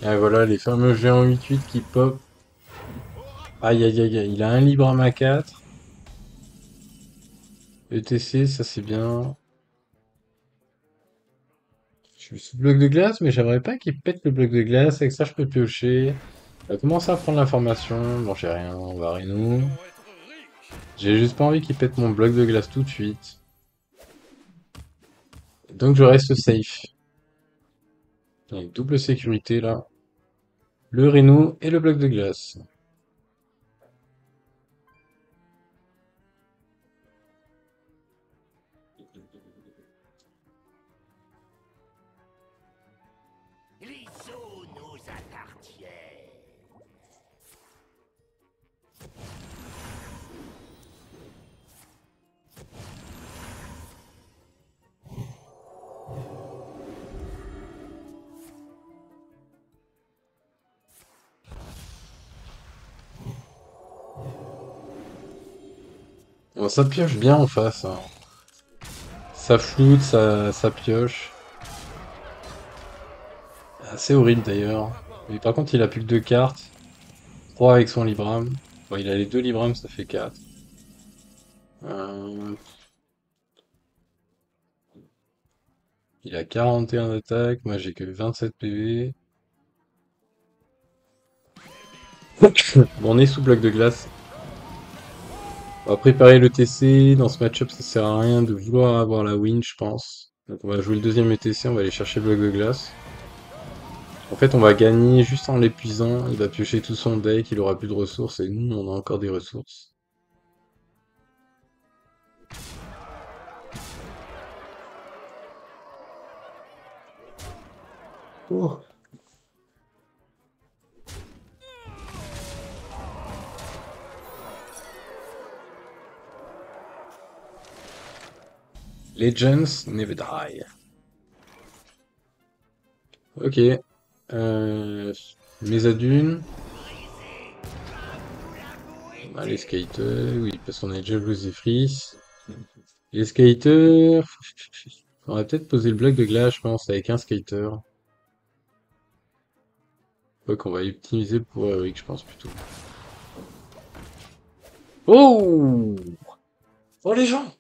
Et voilà, les fameux géants 8-8 qui pop. Aïe aïe aïe aïe, il a un Libram à 4. ETC, ça c'est bien. Je suis sous bloc de glace, mais j'aimerais pas qu'il pète le bloc de glace. Avec ça, je peux piocher. Il va commencer à prendre l'information. Bon, j'ai rien, on va Reno. J'ai juste pas envie qu'il pète mon bloc de glace tout de suite. Donc je reste safe. Avec double sécurité là. Le Reno et le bloc de glace. Les eaux nous appartiennent. Bon, ça pioche bien en face, hein. Ça floute, ça pioche. C'est horrible d'ailleurs. Mais par contre, il a plus que 2 cartes. 3 avec son Libram. Bon, il a les 2 Librams, ça fait 4. Il a 41 d'attaque, moi j'ai que 27 PV. Bon, on est sous bloc de glace. On va préparer le TC. Dans ce match-up, ça sert à rien de vouloir avoir la win, je pense. Donc on va jouer le deuxième ETC, on va aller chercher le bloc de glace. En fait, on va gagner juste en l'épuisant. Il va piocher tout son deck, il aura plus de ressources, et nous, on a encore des ressources. Oh. Legends never die. Ok. Euh, Mésadune. Ah, les skaters, oui, parce qu'on a déjà joué Zephyrs. Les skaters. On va peut-être poser le bloc de glace, je pense, avec un skater. Ouais, qu'on va optimiser pour Eric, je pense, plutôt. Oh! Oh, les gens!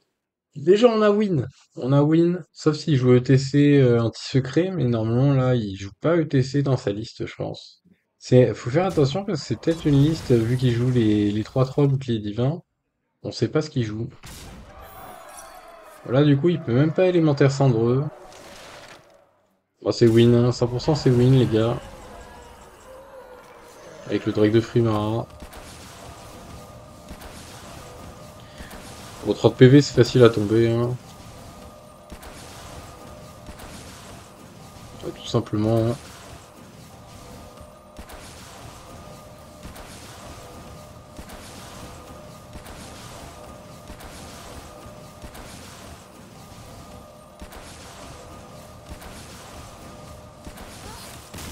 Déjà, on a win. On a win. Sauf s'il joue ETC anti-secret, mais normalement, là, il joue pas ETC dans sa liste, je pense. Faut faire attention parce que c'est peut-être une liste, vu qu'il joue les 3-3 boucliers divins. On sait pas ce qu'il joue. Voilà, du coup, il peut même pas élémentaire cendreux. Bon, c'est win, hein. 100% c'est win, les gars. Avec le Drake de Frimara. Au 30 PV, c'est facile à tomber, hein. Ouais, tout simplement.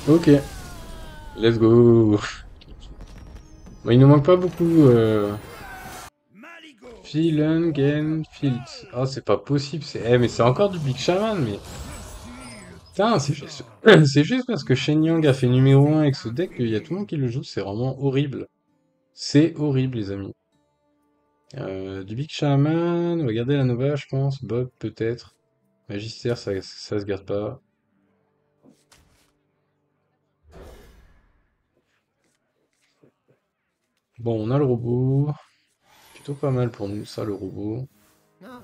Ok, let's go. Bon, il nous manque pas beaucoup. Maligo. Philangen Fields. Ah, c'est pas possible. Mais c'est encore du Big Shaman, mais. Putain, c'est juste... c'est juste parce que Shen Yang a fait numéro 1 avec ce deck qu'il y a tout le monde qui le joue. C'est vraiment horrible. C'est horrible, les amis. Du Big Shaman. On va garder la Nova, je pense. Bob, peut-être. Magister, ça se garde pas. Bon, on a le robot. Plutôt pas mal pour nous, ça, le robot. Ah,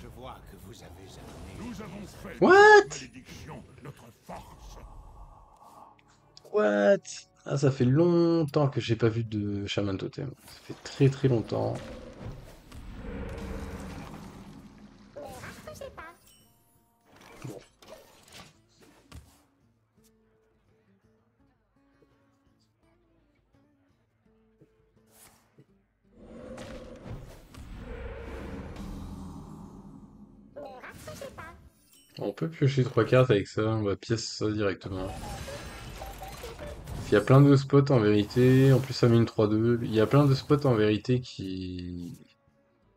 je vois que vous avez amené. Nous avons fait de What? cette malédiction notre force. What? Ah, ça fait longtemps que j'ai pas vu de Shaman Totem. Ça fait très très longtemps. Bon. On peut piocher 3 cartes avec ça, on va pièce ça directement. Il y a plein de spots en vérité, en plus ça met une 3-2. Il y a plein de spots en vérité qui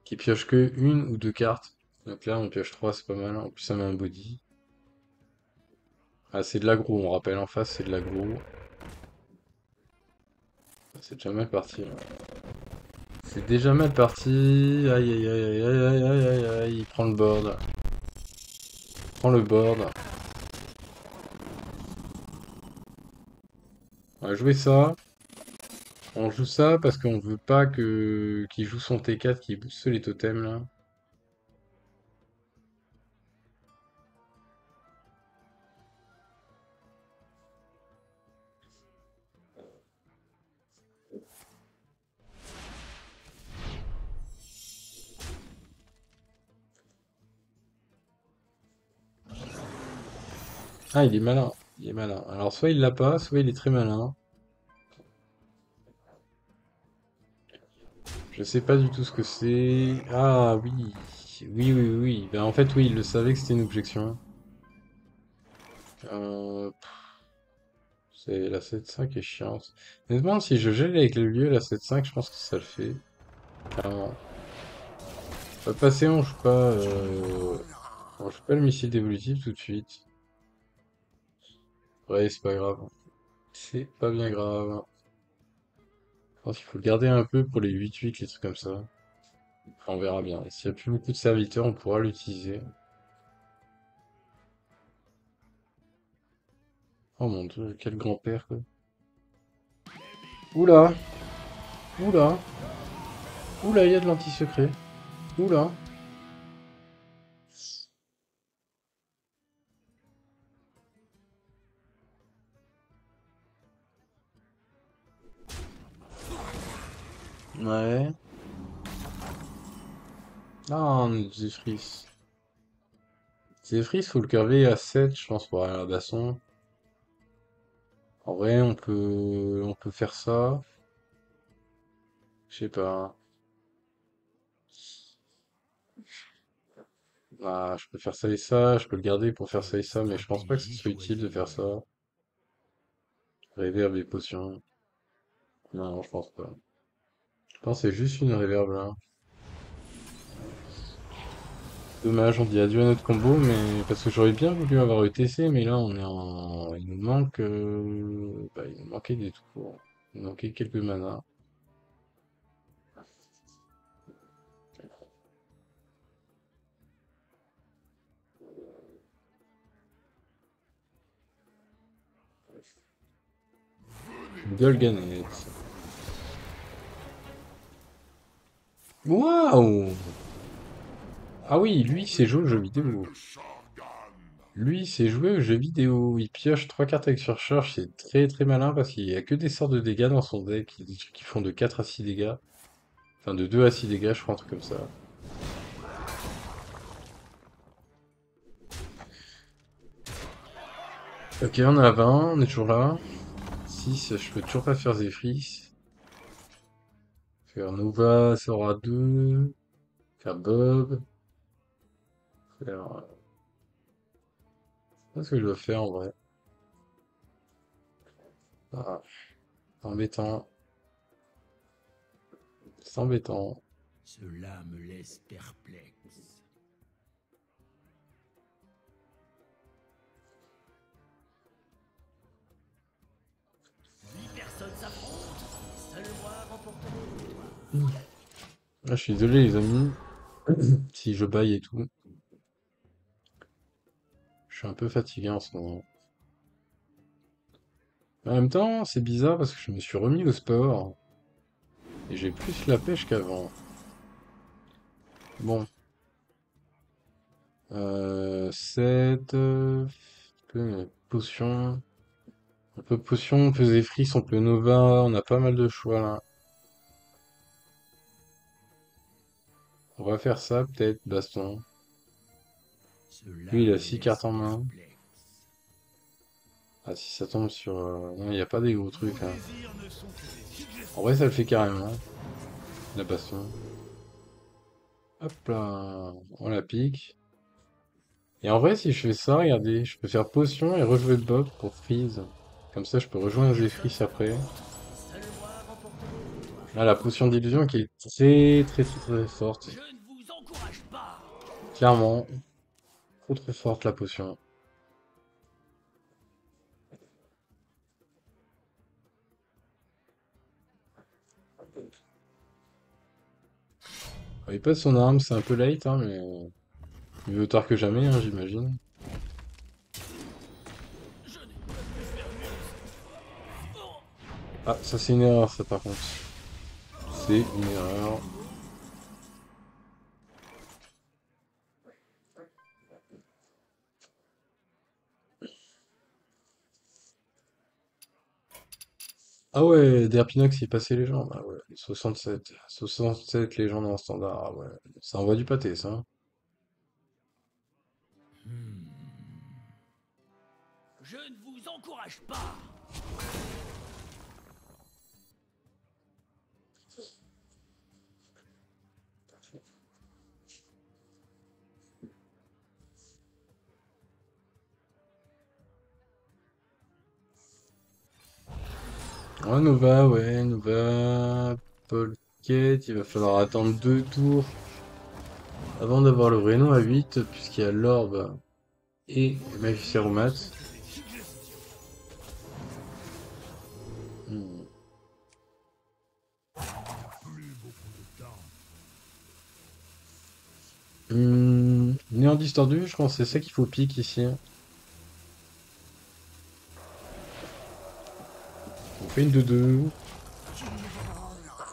piochent que une ou deux cartes. Donc là on pioche 3, c'est pas mal. En plus ça met un body. Ah, c'est de l'aggro, on rappelle en face, c'est de l'aggro. C'est déjà mal parti là. C'est déjà mal parti. Aïe aïe aïe aïe aïe aïe aïe aïe, il prend le board. Il prend le board. On va jouer ça. On joue ça parce qu'on veut pas que qu'il joue son T4 qui booste les totems là. Ah, il est malin. Il est malin. Alors soit il l'a pas, soit il est très malin. Je sais pas du tout ce que c'est. Ah oui. Oui, oui, oui. Ben, en fait, oui, il le savait que c'était une objection. Pff, c'est la 7-5 est chiante. Honnêtement, si je gèle avec le vieux, la 7-5, je pense que ça le fait. Clairement. On va passer, on joue pas le missile évolutif tout de suite. Ouais, c'est pas grave. C'est pas bien grave. Je pense qu'il faut le garder un peu pour les 8-8, les trucs comme ça. Enfin, on verra bien. S'il n'y a plus beaucoup de serviteurs, on pourra l'utiliser. Oh mon dieu, quel grand-père, quoi. Oula! Oula! Oula, il y a de l'anti-secret. Oula! Ouais. Ah, Zephyrs. Zephyrs, faut le curver à 7, je pense, pour aller à basson. En vrai, on peut faire ça. Je sais pas. Ah, je peux faire ça et ça, je peux le garder pour faire ça et ça, mais je pense pas que ce soit utile de faire ça. Réverb et potion. Non, je pense pas. Je pense que c'est juste une réverb là. Dommage, on dit adieu à notre combo, mais parce que j'aurais bien voulu avoir ETC, mais là on est en. Il nous manque. Bah, il nous manquait des tours. Il nous manquait quelques manas. Golganet. Waouh! Ah oui, lui c'est joué aux jeux vidéo. Lui c'est joué aux jeux vidéo. Il pioche 3 cartes avec surcharge, c'est très très malin parce qu'il y a que des sorts de dégâts dans son deck qui font de 4 à 6 dégâts. Enfin de 2 à 6 dégâts, je crois, un truc comme ça. Ok, on a 20, on est toujours là. 6, je peux toujours pas faire Zephyr. Faire Nova, ça aura 2. Faire Bob. Faire. Qu'est-ce que je dois faire en vrai? Ah, c'est embêtant. C'est embêtant. Cela me laisse perplexe. Si personne s'affronte, seul moi remporterai la victoire. Ah, je suis désolé les amis. Si je baille et tout. Je suis un peu fatigué en ce moment. En même temps, c'est bizarre parce que je me suis remis au sport. Et j'ai plus la pêche qu'avant. Bon. 7. Potion. On peut potion, on peut Zephyr, on peut Nova. On a pas mal de choix là. On va faire ça peut-être, baston. Cela Lui, il a me 6 laisse cartes en main. perplexe. Ah, si ça tombe sur. Non, il n'y a pas des gros trucs là. En vrai, ça le fait carrément. La baston. Hop là. On la pique. Et en vrai, si je fais ça, regardez, je peux faire potion et rejouer Bob pour freeze. Comme ça, je peux rejoindre Zephyr après. Seul moi remporterai la victoire. Là, la potion d'illusion qui est très très très très forte. Je ne vous encourage pas. Clairement. Trop trop forte la potion. Il passe son arme, c'est un peu late, hein, mais mieux tard que jamais, hein, j'imagine. Ah, ça c'est une erreur, ça par contre. C'est une erreur. Ah ouais, Derpinox il passait légende. Ah ouais, 67. 67 légendes en standard. Ah ouais, ça envoie du pâté, ça, hein. Je ne vous encourage pas. Ouais, Nova, ouais, Nova. Polket, il va falloir attendre 2 tours avant d'avoir le Reno à 8, puisqu'il y a l'Orbe et Magiciaromat. Hmm. Néant distordu, je pense que c'est ça qu'il faut pique ici. On fait une 2-2.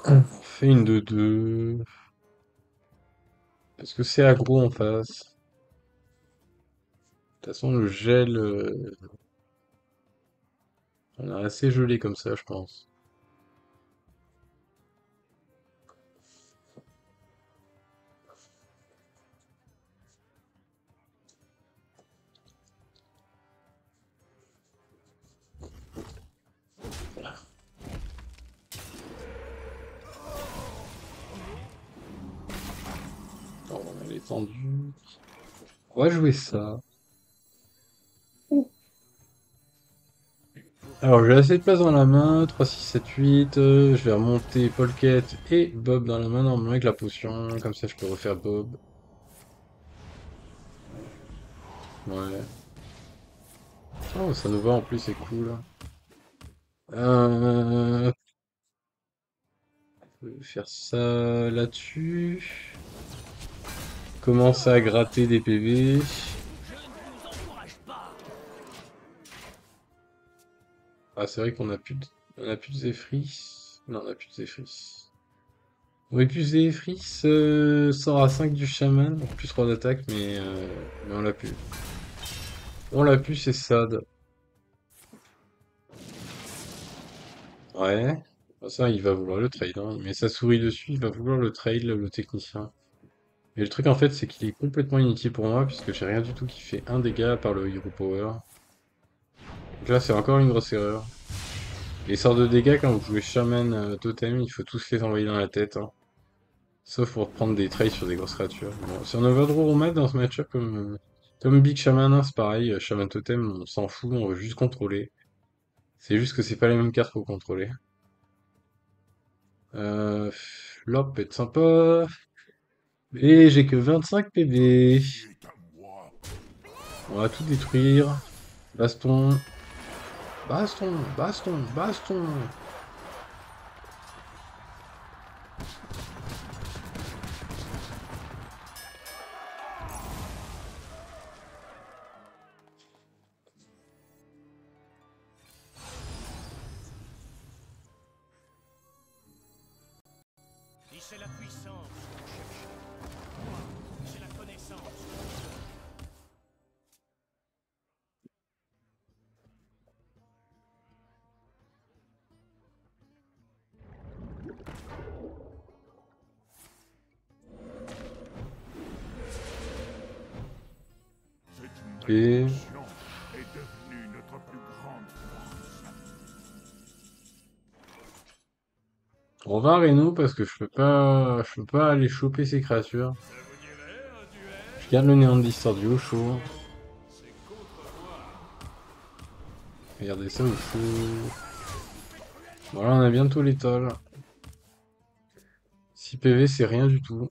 On fait une 2-2. Parce que c'est aggro en face. De toute façon, le gel, on a assez gelé comme ça, je pense. Oh, elle est tendue. On va jouer ça. Alors j'ai assez de place dans la main, 3, 6, 7, 8. Je vais remonter Polket et Bob dans la main normalement avec la potion. Comme ça je peux refaire Bob. Ouais. Oh, ça nous va en plus, c'est cool. Euh... je vais faire ça là-dessus. Commencer à gratter des PV. Ah, c'est vrai qu'on a plus de... on a plus de Zephyrs. Non, on a plus de Zephyrs. On aurait pu Zephyrs sort à 5 du chaman, donc plus 3 d'attaque, mais on l'a plus. On l'a plus, c'est sad. Ouais. Ah, ça, il va vouloir le trade, hein. Il met sa souris dessus, il va vouloir le trade, le technicien. Mais le truc en fait, c'est qu'il est complètement inutile pour moi, puisque j'ai rien du tout qui fait un dégât par le Hero Power. Donc là, c'est encore une grosse erreur. Les sorts de dégâts, quand vous jouez Shaman Totem, il faut tous les envoyer dans la tête, hein. Sauf pour prendre des trades sur des grosses créatures. Bon, si on Overdraw ou Mat dans ce match-up, comme Big Shaman, hein, c'est pareil. Shaman Totem, on s'en fout, on veut juste contrôler. C'est juste que c'est pas les mêmes cartes pour contrôler. L'op peut être sympa. Et j'ai que 25 PV. On va tout détruire. Baston. Baston, baston, baston. Si c'est la puissance que vous cherchez, moi, c'est la connaissance que je veux. Ok. Est devenue notre plus grande force. On va à Reno parce que je peux pas aller choper ces créatures. Je garde le néant de Distordu au chaud. Regardez ça au chaud. Voilà, on a bientôt l'étole. 6 PV, c'est rien du tout.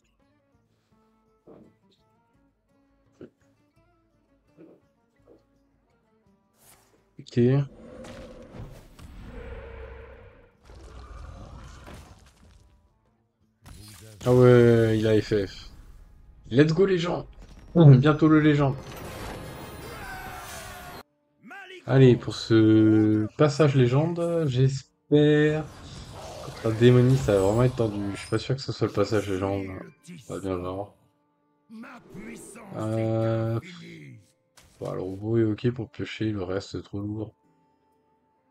Ok. Ah ouais, il a FF. Let's go les gens. Bientôt le légende. Allez, pour ce passage légende, j'espère. Contre un démoniste, ça va vraiment être tendu. Je suis pas sûr que ce soit le passage légende. On va bien voir. Ma puissance Euh... est infinie. Bon, le robot est ok pour piocher, le reste c'est trop lourd.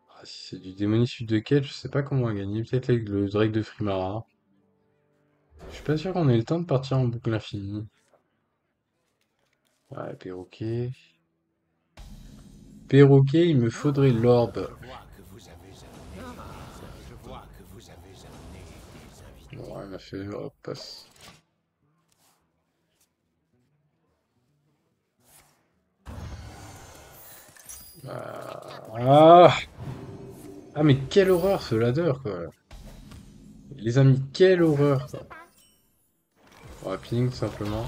Ah, si c'est du démoniste suite de quête, je sais pas comment on va gagner. Peut-être avec le Drake de Frimara. Je suis pas sûr qu'on ait le temps de partir en boucle infinie. Ouais, perroquet. Perroquet, il me faudrait l'orbe. Bon, ouais, il m'a fait, hop, passe. Ah, ah, mais quelle horreur ce ladder, quoi. Les amis, quelle horreur, quoi. On va ping, tout simplement.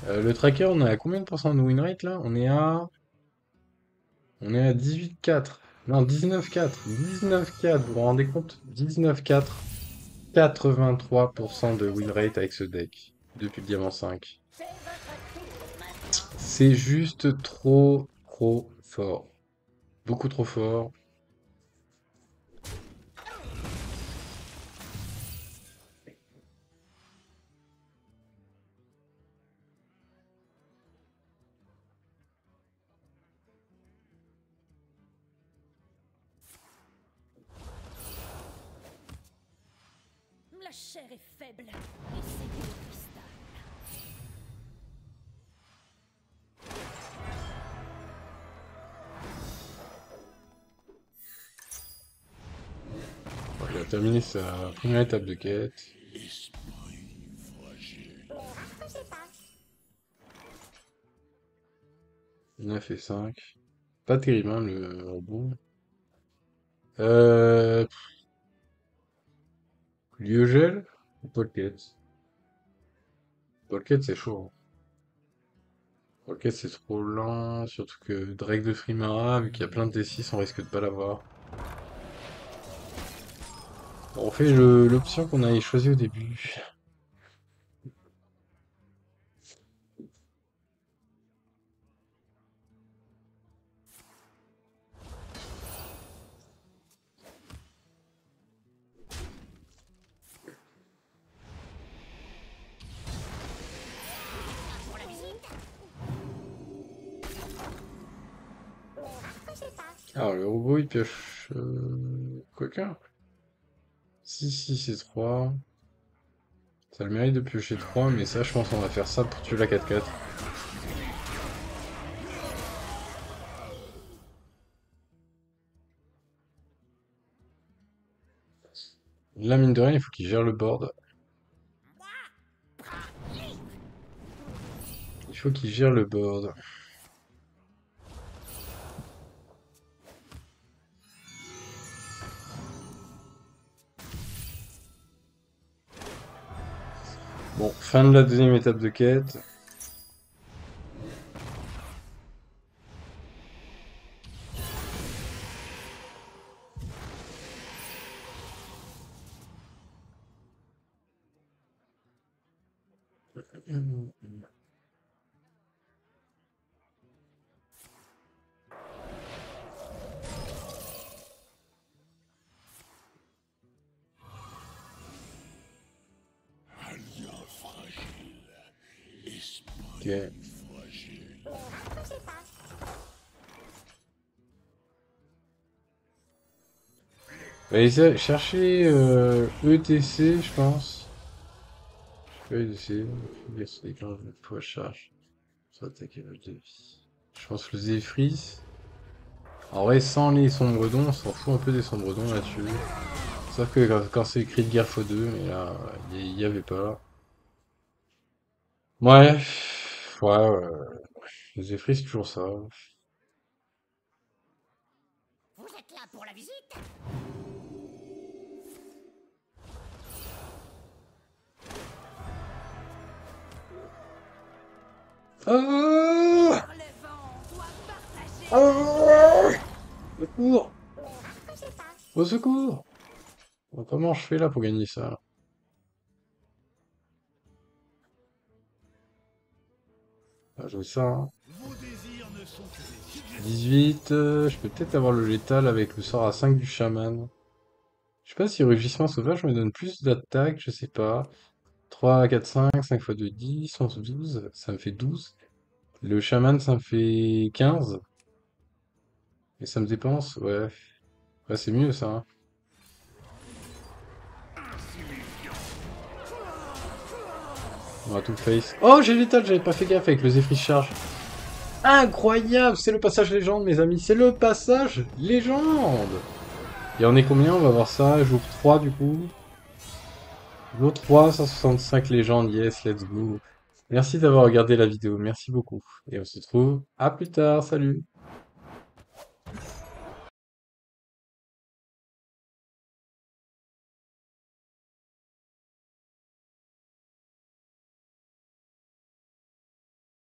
Le tracker, on est à combien de pourcents de win rate, là? On est à 18,4. Non, 19,4. 19,4, vous vous rendez compte? 19,4. 83% de win rate avec ce deck. Depuis le diamant 5. C'est juste trop, trop fort. Beaucoup trop fort. La chair est faible et c'est du cristal. Bon, il a terminé sa première étape de quête. Il en a fait 5. Pas terrible, hein, le robot. Euh... Liogel ou Polket? Polket, c'est chaud, hein. Polket, c'est trop lent, surtout que Drake de Frimara, vu qu'il y a plein de D6, on risque de pas l'avoir. Bon, on fait l'option qu'on avait choisie au début. Alors, le robot, il pioche... Quoique. Si, c'est 3. Ça a le mérite de piocher 3, mais ça, je pense qu'on va faire ça pour tuer la 4-4. Là, mine de rien, il faut qu'il gère le board. Il faut qu'il gère le board. Bon, fin de la deuxième étape de quête. Ok. On va essayer chercher ETC, je pense. Je vais essayer. Lire sur les grands de poids charge. Ça attaque avec de vie. Je pense que le Zephyr. En vrai, sans les sombres dons, on s'en fout un peu des sombres dons là-dessus. Sauf que quand c'est écrit de guerre x2, mais là, il y avait pas. Ouais, ouais. Le Zephyr, c'est toujours ça. Vous êtes là pour la visite? Ah! Les vents doivent partager. Ah! Au secours! Au secours! Bon, comment je fais là pour gagner ça? Ah, je veux ça, hein. Vos désirs ne sont que des suggestions. 18, je peux peut-être avoir le létal avec le sort à 5 du chaman. Je sais pas si rugissement sauvage me donne plus d'attaque, je sais pas. 3, 4, 5, 5 fois 2, 10, 11, 12, ça me fait 12. Le chaman, ça me fait 15. Et ça me dépense, ouais. Ouais, c'est mieux ça, hein. On va tout face. Oh, j'ai l'étal, j'avais pas fait gaffe avec le Zephyr charge. Incroyable, c'est le passage légende, mes amis, c'est le passage légende. Et on est combien? On va voir ça, jour 3 du coup. Jour 3, 165 légendes, yes, let's go. Merci d'avoir regardé la vidéo, merci beaucoup. Et on se retrouve à plus tard, salut.